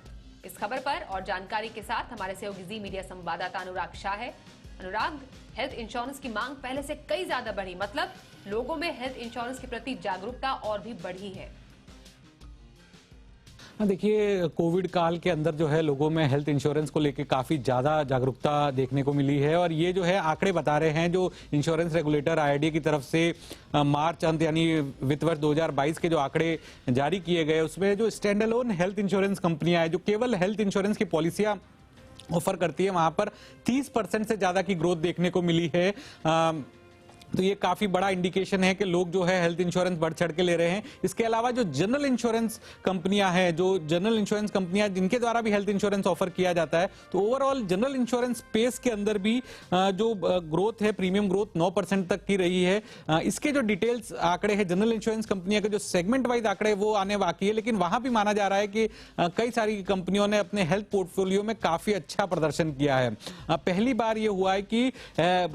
इस खबर पर और जानकारी के साथ हमारे सहयोगी जी मीडिया संवाददाता अनुराग शाह है। अनुराग, हेल्थ इंश्योरेंस की मांग पहले से कई ज्यादा बढ़ी, मतलब लोगों में हेल्थ इंश्योरेंस के प्रति जागरूकता और भी बढ़ी है। देखिए, कोविड काल के अंदर जो है लोगों में हेल्थ इंश्योरेंस को लेकर काफी ज्यादा जागरूकता देखने को मिली है और ये जो है आंकड़े बता रहे हैं जो इंश्योरेंस रेगुलेटर IRDAI की तरफ से मार्च अंत यानी वित्त वर्ष 2022 के जो आंकड़े जारी किए गए उसमें जो स्टैंड अलोन हेल्थ इंश्योरेंस कंपनियां हैं जो केवल हेल्थ इंश्योरेंस की पॉलिसियां ऑफर करती है, वहां पर 30% से ज्यादा की ग्रोथ देखने को मिली है। तो ये काफी बड़ा इंडिकेशन है कि लोग जो है हेल्थ इंश्योरेंस बढ़ चढ़ के ले रहे हैं। इसके अलावा जो जनरल इंश्योरेंस कंपनियां हैं, जो जनरल इंश्योरेंस कंपनियां जिनके द्वारा भी हेल्थ इंश्योरेंस ऑफर किया जाता है, तो ओवरऑल जनरल इंश्योरेंस स्पेस के अंदर भी जो ग्रोथ है, प्रीमियम ग्रोथ 9% तक की रही है। इसके जो डिटेल्स आंकड़े हैं जनरल इंश्योरेंस कंपनियों के जो सेगमेंट वाइज आंकड़े वो आने बाकी है, लेकिन वहां भी माना जा रहा है कि कई सारी कंपनियों ने अपने हेल्थ पोर्टफोलियो में काफी अच्छा प्रदर्शन किया है। पहली बार ये हुआ है कि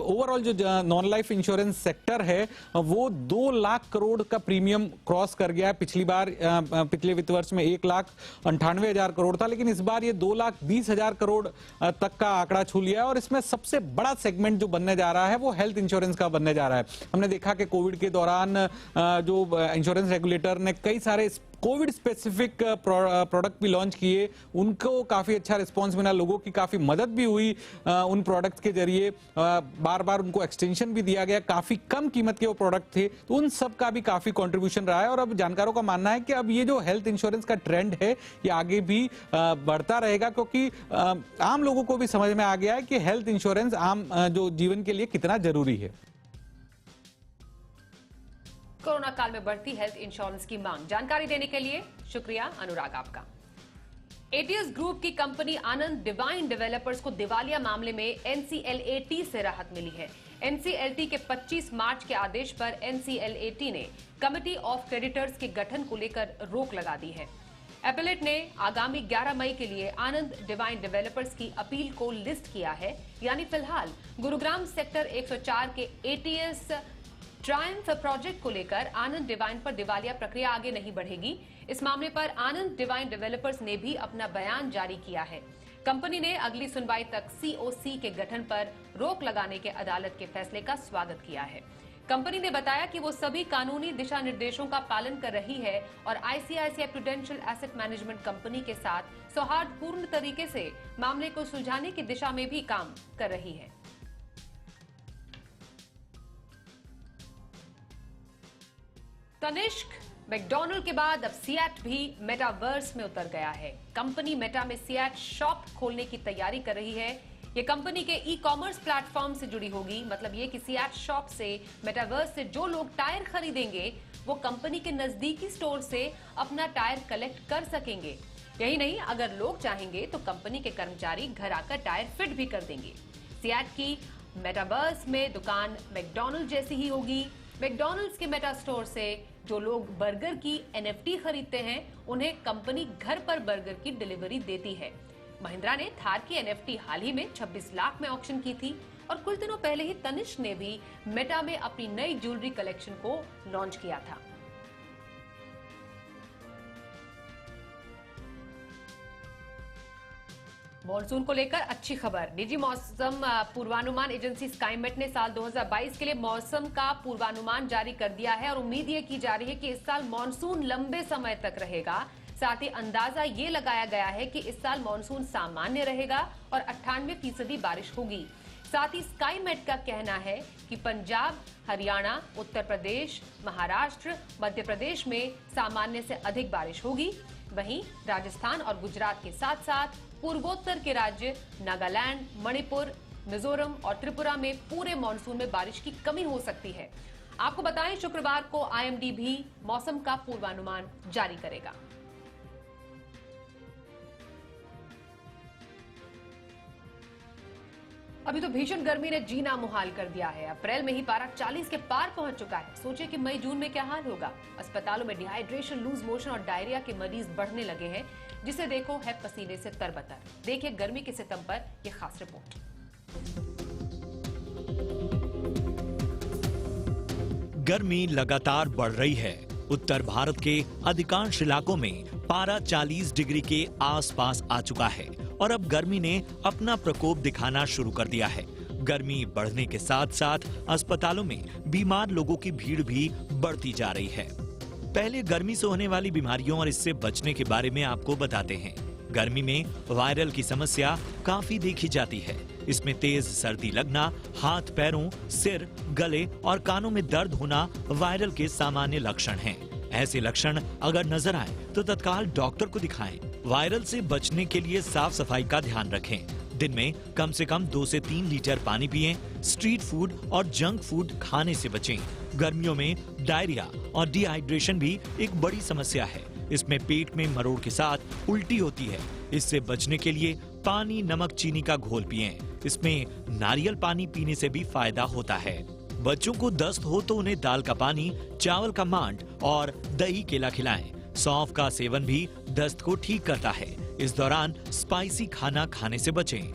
ओवरऑल जो नॉन लाइफ इंश्योरेंस सेक्टर है वो 2 लाख करोड़ का प्रीमियम क्रॉस कर गया है। पिछली बार पिछले वित्त वर्ष में 1,98,000 करोड़ था, लेकिन इस बार ये 2,20,000 करोड़ तक का आंकड़ा छू लिया है और इसमें सबसे बड़ा सेगमेंट जो बनने जा रहा है वो हेल्थ इंश्योरेंस का बनने जा रहा है। हमने देखा कि कोविड के दौरान जो इंश्योरेंस रेगुलेटर ने कई सारे कोविड स्पेसिफिक प्रोडक्ट भी लॉन्च किए, उनको काफ़ी अच्छा रिस्पांस मिला, लोगों की काफ़ी मदद भी हुई उन प्रोडक्ट्स के जरिए। बार बार उनको एक्सटेंशन भी दिया गया, काफ़ी कम कीमत के वो प्रोडक्ट थे, तो उन सब का भी काफ़ी कंट्रीब्यूशन रहा है। और अब जानकारों का मानना है कि अब ये जो हेल्थ इंश्योरेंस का ट्रेंड है ये आगे भी बढ़ता रहेगा, क्योंकि आम लोगों को भी समझ में आ गया है कि हेल्थ इंश्योरेंस आम जो जीवन के लिए कितना जरूरी है। कोरोना काल में बढ़ती हेल्थ इंश्योरेंस की मांग, जानकारी देने के लिए शुक्रिया अनुराग आपका। एटीएस ग्रुप की कंपनी आनंद डिवाइन डेवलपर्स को दिवालिया मामले में एनसीएलएटी से राहत मिली है। एनसीएलटी के 25 मार्च के आदेश पर एनसीएलएटी ने कमिटी ऑफ क्रेडिटर्स के गठन को लेकर रोक लगा दी है। एपेलेट ने आगामी 11 मई के लिए आनंद डिवाइन डेवलपर्स की अपील को लिस्ट किया है, यानी फिलहाल गुरुग्राम सेक्टर 104 के एटीएस ट्रायम्फ प्रोजेक्ट को लेकर आनंद डिवाइन पर दिवालिया प्रक्रिया आगे नहीं बढ़ेगी। इस मामले पर आनंद डिवाइन डेवलपर्स ने भी अपना बयान जारी किया है। कंपनी ने अगली सुनवाई तक सीओसी के गठन पर रोक लगाने के अदालत के फैसले का स्वागत किया है। कंपनी ने बताया कि वो सभी कानूनी दिशा निर्देशों का पालन कर रही है और ICICI prudential asset management company के साथ सौहार्दपूर्ण तरीके से मामले को सुलझाने की दिशा में भी काम कर रही है। तनिष्क, मैकडॉनल्ड के बाद अब सिएट भी मेटावर्स में उतर गया है। कंपनी मेटा में सिएट शॉप खोलने की तैयारी कर रही है। ये कंपनी के ई कॉमर्स प्लेटफॉर्म से जुड़ी होगी। मतलब ये कि सिएट शॉप से मेटावर्स से जो लोग टायर खरीदेंगे वो कंपनी के नजदीकी स्टोर से अपना टायर कलेक्ट कर सकेंगे। यही नहीं, अगर लोग चाहेंगे तो कंपनी के कर्मचारी घर आकर टायर फिट भी कर देंगे। सिएट की मेटावर्स में दुकान मैकडॉनल्ड जैसी ही होगी। मैकडॉनल्ड्स के मेटा स्टोर से जो लोग बर्गर की एनएफटी खरीदते हैं उन्हें कंपनी घर पर बर्गर की डिलीवरी देती है। महिंद्रा ने थार की एनएफटी हाल ही में 26 लाख में ऑक्शन की थी और कुछ दिनों पहले ही तनिष्क ने भी मेटा में अपनी नई ज्वेलरी कलेक्शन को लॉन्च किया था। मॉनसून को लेकर अच्छी खबर। निजी मौसम पूर्वानुमान एजेंसी स्काईमेट ने साल 2022 के लिए मौसम का पूर्वानुमान जारी कर दिया है और उम्मीद ये की जा रही है कि इस साल मॉनसून लंबे समय तक रहेगा। साथ ही अंदाजा ये लगाया गया है कि इस साल मॉनसून सामान्य रहेगा और 98% बारिश होगी। साथ ही स्काईमेट का कहना है कि पंजाब, हरियाणा, उत्तर प्रदेश, महाराष्ट्र, मध्य प्रदेश में सामान्य से अधिक बारिश होगी। वहीं राजस्थान और गुजरात के साथ साथ पूर्वोत्तर के राज्य नागालैंड, मणिपुर, मिजोरम और त्रिपुरा में पूरे मॉनसून में बारिश की कमी हो सकती है। आपको बताएं, शुक्रवार को आईएमडी भी मौसम का पूर्वानुमान जारी करेगा। अभी तो भीषण गर्मी ने जीना मुहाल कर दिया है। अप्रैल में ही पारा 40 के पार पहुंच चुका है। सोचिए कि मई जून में क्या हाल होगा। अस्पतालों में डिहाइड्रेशन, लूज मोशन और डायरिया के मरीज बढ़ने लगे हैं, जिसे देखो है पसीने से तरबतर। देखिए गर्मी के सितम पर यह खास रिपोर्ट। गर्मी लगातार बढ़ रही है। उत्तर भारत के अधिकांश इलाकों में पारा 40 डिग्री के आसपास आ चुका है और अब गर्मी ने अपना प्रकोप दिखाना शुरू कर दिया है। गर्मी बढ़ने के साथ साथ अस्पतालों में बीमार लोगों की भीड़ भी बढ़ती जा रही है। पहले गर्मी से होने वाली बीमारियों और इससे बचने के बारे में आपको बताते हैं। गर्मी में वायरल की समस्या काफी देखी जाती है। इसमें तेज सर्दी लगना, हाथ पैरों, सिर, गले और कानों में दर्द होना वायरल के सामान्य लक्षण हैं। ऐसे लक्षण अगर नजर आए तो तत्काल डॉक्टर को दिखाएं। वायरल से बचने के लिए साफ सफाई का ध्यान रखें। दिन में कम से कम 2 से 3 लीटर पानी पिएं। स्ट्रीट फूड और जंक फूड खाने से बचें। गर्मियों में डायरिया और डिहाइड्रेशन भी एक बड़ी समस्या है। इसमें पेट में मरोड़ के साथ उल्टी होती है। इससे बचने के लिए पानी, नमक, चीनी का घोल पिएं। इसमें नारियल पानी पीने से भी फायदा होता है। बच्चों को दस्त हो तो उन्हें दाल का पानी, चावल का मांड और दही केला खिलाएं। सौंफ का सेवन भी दस्त को ठीक करता है। इस दौरान स्पाइसी खाना खाने से बचें।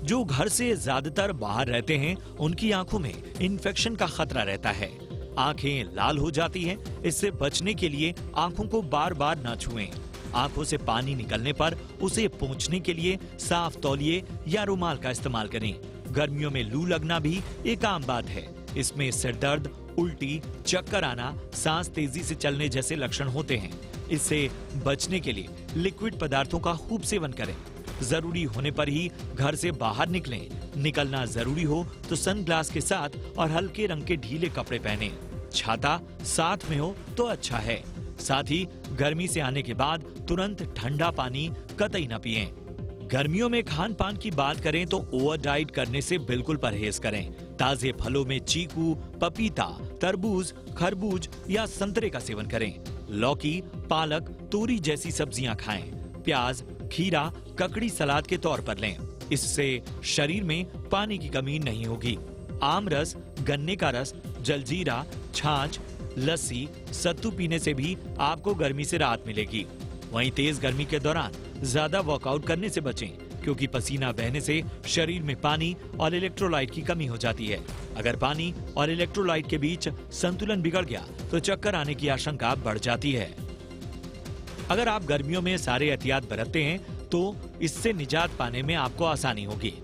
जो घर से ज्यादातर बाहर रहते हैं उनकी आंखों में इन्फेक्शन का खतरा रहता है। आंखें लाल हो जाती हैं। इससे बचने के लिए आंखों को बार बार न छुएं। आंखों से पानी निकलने पर उसे पोंछने के लिए साफ तौलिए या रुमाल का इस्तेमाल करें। गर्मियों में लू लगना भी एक आम बात है। इसमें सिर दर्द, उल्टी, चक्कर आना, सांस तेजी से चलने जैसे लक्षण होते हैं। इससे बचने के लिए लिक्विड पदार्थों का खूब सेवन करें। जरूरी होने पर ही घर से बाहर निकलें। निकलना जरूरी हो तो सनग्लास के साथ और हल्के रंग के ढीले कपड़े पहने। छाता साथ में हो तो अच्छा है। साथ ही गर्मी से आने के बाद तुरंत ठंडा पानी कतई न पिएं। गर्मियों में खान पान की बात करें तो ओवर डाइट करने से बिल्कुल परहेज करें। ताजे फलों में चीकू, पपीता, तरबूज, खरबूज या संतरे का सेवन करें। लौकी, पालक, तोरी जैसी सब्जियां खाएं। प्याज, खीरा, ककड़ी सलाद के तौर पर लें। इससे शरीर में पानी की कमी नहीं होगी। आम रस, गन्ने का रस, जलजीरा, छाछ, लस्सी, सत्तू पीने से भी आपको गर्मी से राहत मिलेगी। वहीं तेज गर्मी के दौरान ज्यादा वर्कआउट करने से बचें, क्योंकि पसीना बहने से शरीर में पानी और इलेक्ट्रोलाइट की कमी हो जाती है। अगर पानी और इलेक्ट्रोलाइट के बीच संतुलन बिगड़ गया तो चक्कर आने की आशंका बढ़ जाती है। अगर आप गर्मियों में सारे एहतियात बरतते हैं तो इससे निजात पाने में आपको आसानी होगी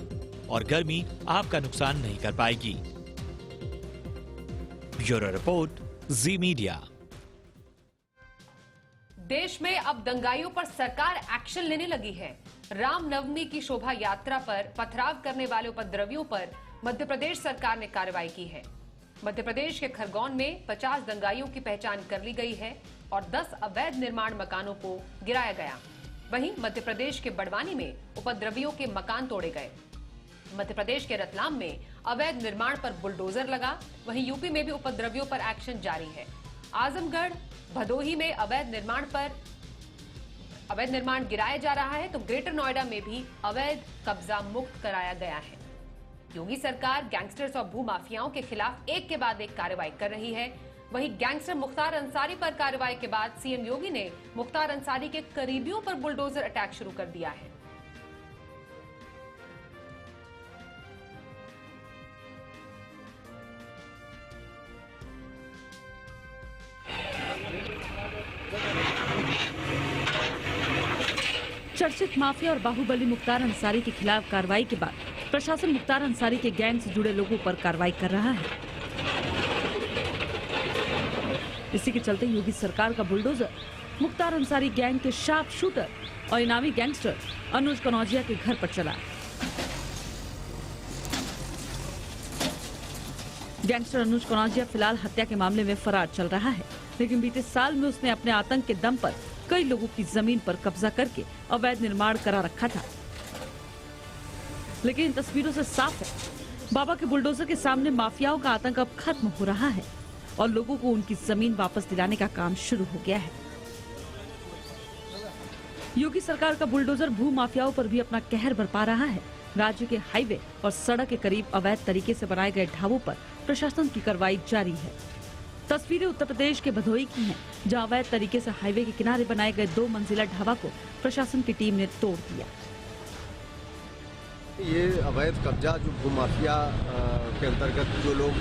और गर्मी आपका नुकसान नहीं कर पाएगी। ब्यूरो रिपोर्ट, जी मीडिया। देश में अब दंगाइयों पर सरकार एक्शन लेने लगी है। रामनवमी की शोभा यात्रा पर पथराव करने वाले उपद्रवियों पर मध्य प्रदेश सरकार ने कार्रवाई की है। मध्य प्रदेश के खरगोन में 50 दंगाइयों की पहचान कर ली गई है और 10 अवैध निर्माण मकानों को गिराया गया। वहीं मध्य प्रदेश के बड़वानी में उपद्रवियों के मकान तोड़े गए। मध्य प्रदेश के रतलाम में अवैध निर्माण पर बुलडोजर लगा। वहीं यूपी में भी उपद्रवियों पर एक्शन जारी है। आजमगढ़, भदोही में अवैध निर्माण गिराया जा रहा है तो ग्रेटर नोएडा में भी अवैध कब्जा मुक्त कराया गया है। योगी सरकार गैंगस्टर्स और भूमाफियाओं के खिलाफ एक के बाद एक कार्रवाई कर रही है। वहीं गैंगस्टर मुख्तार अंसारी पर कार्रवाई के बाद सीएम योगी ने मुख्तार अंसारी के करीबियों पर बुलडोजर अटैक शुरू कर दिया है। चर्चित माफिया और बाहुबली मुख्तार अंसारी के खिलाफ कार्रवाई के बाद प्रशासन मुख्तार अंसारी के गैंग से जुड़े लोगों पर कार्रवाई कर रहा है। इसी के चलते योगी सरकार का बुलडोजर मुख्तार अंसारी गैंग के शार्प शूटर और इनामी गैंगस्टर अनुज कनौजिया के घर पर चला। गैंगस्टर अनुज कनौजिया फिलहाल हत्या के मामले में फरार चल रहा है, लेकिन बीते साल में उसने अपने आतंक के दम पर कई लोगों की जमीन पर कब्जा करके अवैध निर्माण करा रखा था। लेकिन इन तस्वीरों से साफ है, बाबा के बुलडोजर के सामने माफियाओं का आतंक अब खत्म हो रहा है और लोगों को उनकी जमीन वापस दिलाने का काम शुरू हो गया है। योगी सरकार का बुलडोजर भू माफियाओं पर भी अपना कहर बरपा रहा है। राज्य के हाईवे और सड़क के करीब अवैध तरीके से बनाए गए ढाबों पर प्रशासन की कार्रवाई जारी है। तस्वीरें उत्तर प्रदेश के भदोही की हैं, जहां अवैध तरीके से हाईवे के किनारे बनाए गए 2 मंजिला ढाबा को प्रशासन की टीम ने तोड़ दिया। ये अवैध कब्जा जो भूमाफिया के अंतर्गत जो लोग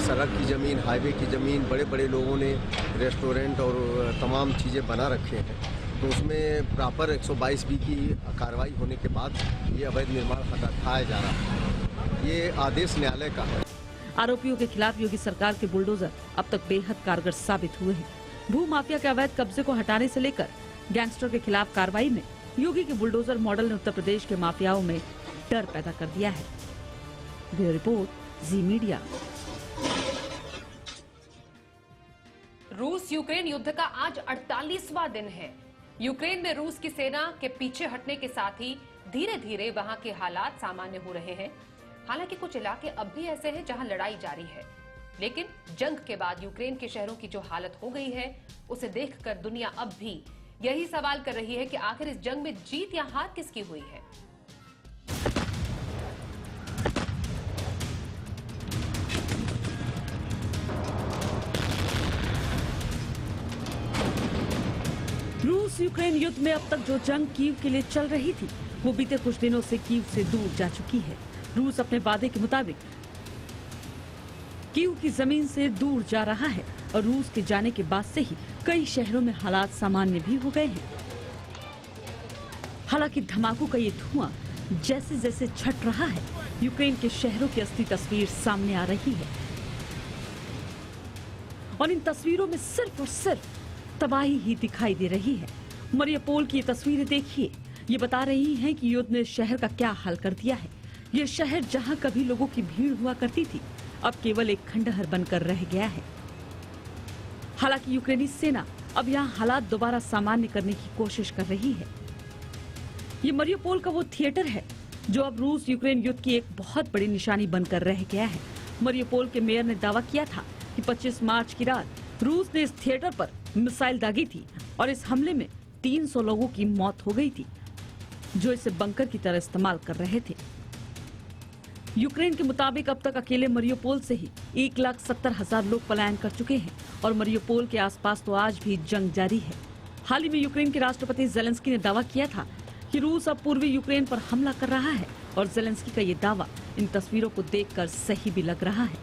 सड़क की जमीन, हाईवे की जमीन, बड़े बड़े लोगों ने रेस्टोरेंट और तमाम चीज़ें बना रखे हैं, तो उसमें प्रॉपर 122B की कार्रवाई होने के बाद ये अवैध निर्माण हटाया जा रहा है। ये आदेश न्यायालय का है। आरोपियों के खिलाफ योगी सरकार के बुलडोजर अब तक बेहद कारगर साबित हुए हैं। भू माफिया के अवैध कब्जे को हटाने से लेकर गैंगस्टर के खिलाफ कार्रवाई में योगी के बुलडोजर मॉडल ने उत्तर प्रदेश के माफियाओं में डर पैदा कर दिया है। ब्यूरो रिपोर्ट, जी मीडिया। रूस यूक्रेन युद्ध का आज 48वां दिन है। यूक्रेन में रूस की सेना के पीछे हटने के साथ ही धीरे धीरे वहां के हालात सामान्य हो रहे हैं। हालांकि कुछ इलाके अब भी ऐसे हैं जहां लड़ाई जारी है, लेकिन जंग के बाद यूक्रेन के शहरों की जो हालत हो गई है उसे देखकर दुनिया अब भी यही सवाल कर रही है कि आखिर इस जंग में जीत या हार किसकी हुई है। रूस यूक्रेन युद्ध में अब तक जो जंग कीव के लिए चल रही थी वो बीते कुछ दिनों से कीव से दूर जा चुकी है। रूस अपने वादे के मुताबिक कीव की जमीन से दूर जा रहा है और रूस के जाने के बाद से ही कई शहरों में हालात सामान्य भी हो गए हैं। हालांकि धमाकों का ये धुआं जैसे जैसे छट रहा है, यूक्रेन के शहरों की असली तस्वीर सामने आ रही है और इन तस्वीरों में सिर्फ और सिर्फ तबाही ही दिखाई दे रही है। मरियापोल की ये तस्वीरें देखिए, ये बता रही हैं कि युद्ध ने शहर का क्या हाल कर दिया है। ये शहर जहां कभी लोगों की भीड़ हुआ करती थी, अब केवल एक खंडहर बनकर रह गया है। हालांकि यूक्रेनी सेना अब यहाँ हालात दोबारा सामान्य करने की कोशिश कर रही है। ये मरियापोल का वो थिएटर है जो अब रूस यूक्रेन युद्ध की एक बहुत बड़ी निशानी बनकर रह गया है। मरियापोल के मेयर ने दावा किया था कि 25 मार्च की रात रूस ने इस थिएटर पर मिसाइल दागी थी और इस हमले में 300 लोगों की मौत हो गई थी, जो इसे बंकर की तरह इस्तेमाल कर रहे थे। यूक्रेन के मुताबिक अब तक अकेले मरियापोल से ही 1,70,000 लोग पलायन कर चुके हैं और मरियापोल के आसपास तो आज भी जंग जारी है। हाल ही में यूक्रेन के राष्ट्रपति जेलेंस्की ने दावा किया था कि रूस अब पूर्वी यूक्रेन पर हमला कर रहा है और जेलेंस्की का ये दावा इन तस्वीरों को देखकर सही भी लग रहा है।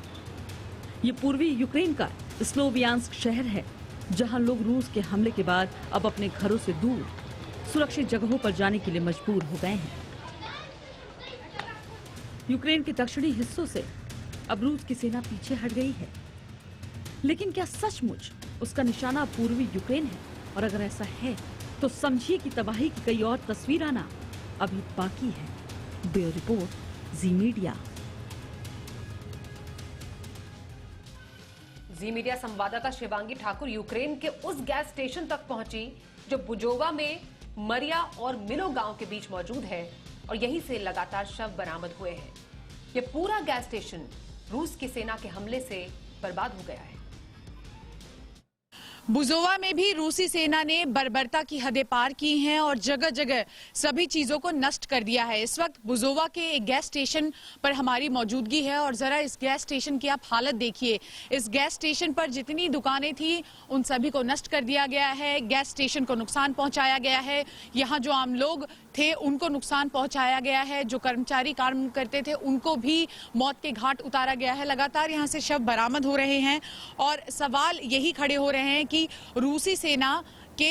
ये पूर्वी यूक्रेन का स्लोवियांस्क शहर है, जहां लोग रूस के हमले के बाद अब अपने घरों से दूर सुरक्षित जगहों पर जाने के लिए मजबूर हो गए हैं। यूक्रेन के दक्षिणी हिस्सों से अब रूस की सेना पीछे हट गई है, लेकिन क्या सचमुच उसका निशाना पूर्वी यूक्रेन है? और अगर ऐसा है तो समझिए कि तबाही की कई और तस्वीर आना अभी बाकी है। ब्यूरो रिपोर्ट, जी मीडिया। जी मीडिया संवाददाता शिवांगी ठाकुर यूक्रेन के उस गैस स्टेशन तक पहुंची जो बुजोवा में मरिया और मिलो गांव के बीच मौजूद है और यहीं से लगातार शव बरामद हुए हैं। ये पूरा गैस स्टेशन रूस की सेना के हमले से बर्बाद हो गया है। बुजोवा में भी रूसी सेना ने बर्बरता की हदें पार की हैं और जगह जगह सभी चीजों को नष्ट कर दिया है। इस वक्त बुजोवा के एक गैस स्टेशन पर हमारी मौजूदगी है और जरा इस गैस स्टेशन की आप हालत देखिए। इस गैस स्टेशन पर जितनी दुकानें थी उन सभी को नष्ट कर दिया गया है। गैस स्टेशन को नुकसान पहुंचाया गया है। यहाँ जो आम लोग थे उनको नुकसान पहुंचाया गया है। जो कर्मचारी काम करते थे उनको भी मौत के घाट उतारा गया है। लगातार यहाँ से शव बरामद हो रहे हैं और सवाल यही खड़े हो रहे हैं कि रूसी सेना के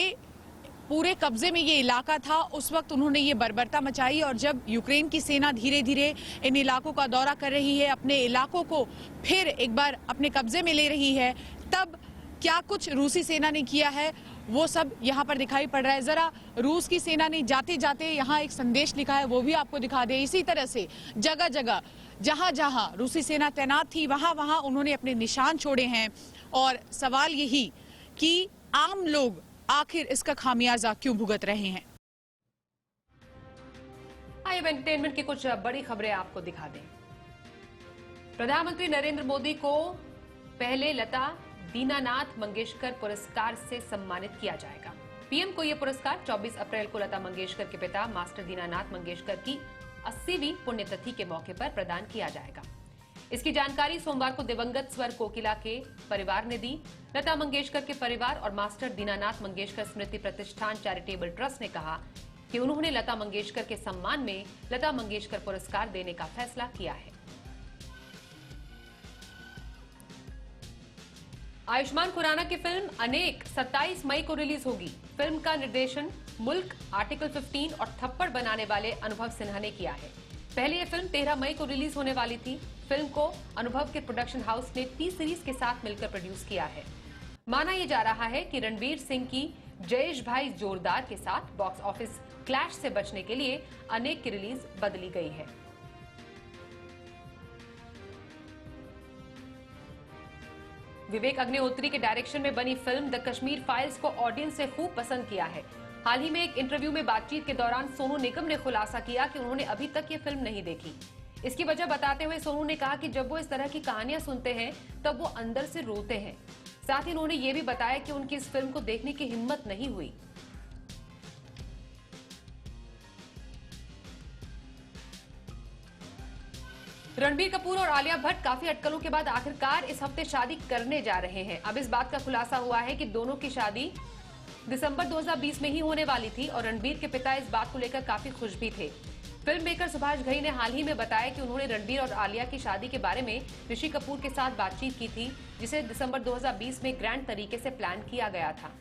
पूरे कब्जे में ये इलाका था, उस वक्त उन्होंने ये बर्बरता मचाई और जब यूक्रेन की सेना धीरे धीरे इन इलाकों का दौरा कर रही है, अपने इलाकों को फिर एक बार अपने कब्जे में ले रही है, तब क्या कुछ रूसी सेना ने किया है वो सब यहाँ पर दिखाई पड़ रहा है। जरा रूस की सेना ने जाते जाते यहाँ एक संदेश लिखा है, वो भी आपको दिखा दे। इसी तरह से जगह जगह जहाँ जहाँ रूसी सेना तैनात थी वहाँ वहाँ उन्होंने अपने निशान छोड़े हैं और सवाल यही कि आम लोग आखिर इसका खामियाजा क्यों भुगत रहे हैं। आइए एंटरटेनमेंट की कुछ बड़ी खबरें आपको दिखा दें। प्रधानमंत्री नरेंद्र मोदी को पहले लता दीनानाथ मंगेशकर पुरस्कार से सम्मानित किया जाएगा। पीएम को यह पुरस्कार 24 अप्रैल को लता मंगेशकर के पिता मास्टर दीनानाथ मंगेशकर की 80वीं पुण्यतिथि के मौके पर प्रदान किया जाएगा। इसकी जानकारी सोमवार को दिवंगत स्वर कोकिला के परिवार ने दी। लता मंगेशकर के परिवार और मास्टर दीनानाथ मंगेशकर स्मृति प्रतिष्ठान चैरिटेबल ट्रस्ट ने कहा कि उन्होंने लता मंगेशकर के सम्मान में लता मंगेशकर पुरस्कार देने का फैसला किया है। आयुष्मान खुराना की फिल्म अनेक 27 मई को रिलीज होगी। फिल्म का निर्देशन मुल्क, आर्टिकल 15 और थप्पड़ बनाने वाले अनुभव सिन्हा ने किया है। पहले यह फिल्म 13 मई को रिलीज होने वाली थी। फिल्म को अनुभव के प्रोडक्शन हाउस ने टी सीरीज के साथ मिलकर प्रोड्यूस किया है। माना यह जा रहा है कि रणवीर सिंह की जयेश भाई जोरदार के साथ बॉक्स ऑफिस क्लैश से बचने के लिए अनेक की रिलीज बदली गई है। विवेक अग्निहोत्री के डायरेक्शन में बनी फिल्म द कश्मीर फाइल्स को ऑडियंस ने खूब पसंद किया है। हाल ही में एक इंटरव्यू में बातचीत के दौरान सोनू निगम ने खुलासा किया कि उन्होंने अभी तक ये फिल्म नहीं देखी। इसकी वजह बताते हुए सोनू ने कहा कि जब वो इस तरह की कहानियां सुनते हैं तब वो अंदर से रोते हैं। साथ ही उन्होंने ये भी बताया कि उनकी इस फिल्म को देखने की हिम्मत नहीं हुई। रणबीर कपूर और आलिया भट्ट काफी अटकलों के बाद आखिरकार इस हफ्ते शादी करने जा रहे हैं। अब इस बात का खुलासा हुआ है कि दोनों की शादी दिसंबर 2020 में ही होने वाली थी और रणबीर के पिता इस बात को लेकर काफी खुश भी थे। फिल्म मेकर सुभाष घई ने हाल ही में बताया कि उन्होंने रणबीर और आलिया की शादी के बारे में ऋषि कपूर के साथ बातचीत की थी, जिसे दिसंबर 2020 में ग्रैंड तरीके से प्लान किया गया था।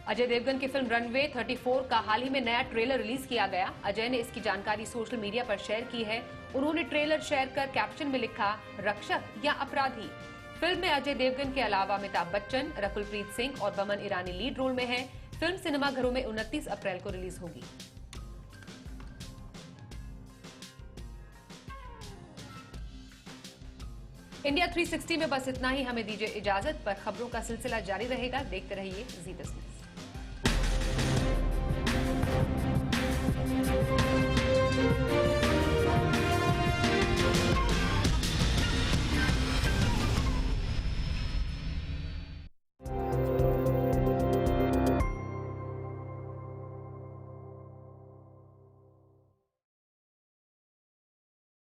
अजय देवगन की फिल्म रनवे 34 का हाल ही में नया ट्रेलर रिलीज किया गया। अजय ने इसकी जानकारी सोशल मीडिया पर शेयर की है उन्होंने ट्रेलर शेयर कर कैप्शन में लिखा, रक्षक या अपराधी। फिल्म में अजय देवगन के अलावा अमिताभ बच्चन, रकुलप्रीत सिंह और बमन ईरानी लीड रोल में हैं। फिल्म सिनेमाघरों में 29 अप्रैल को रिलीज होगी। इंडिया 360 में बस इतना ही। हमें दीजिए इजाजत, पर खबरों का सिलसिला जारी रहेगा। देखते रहिए जी बिजनेस।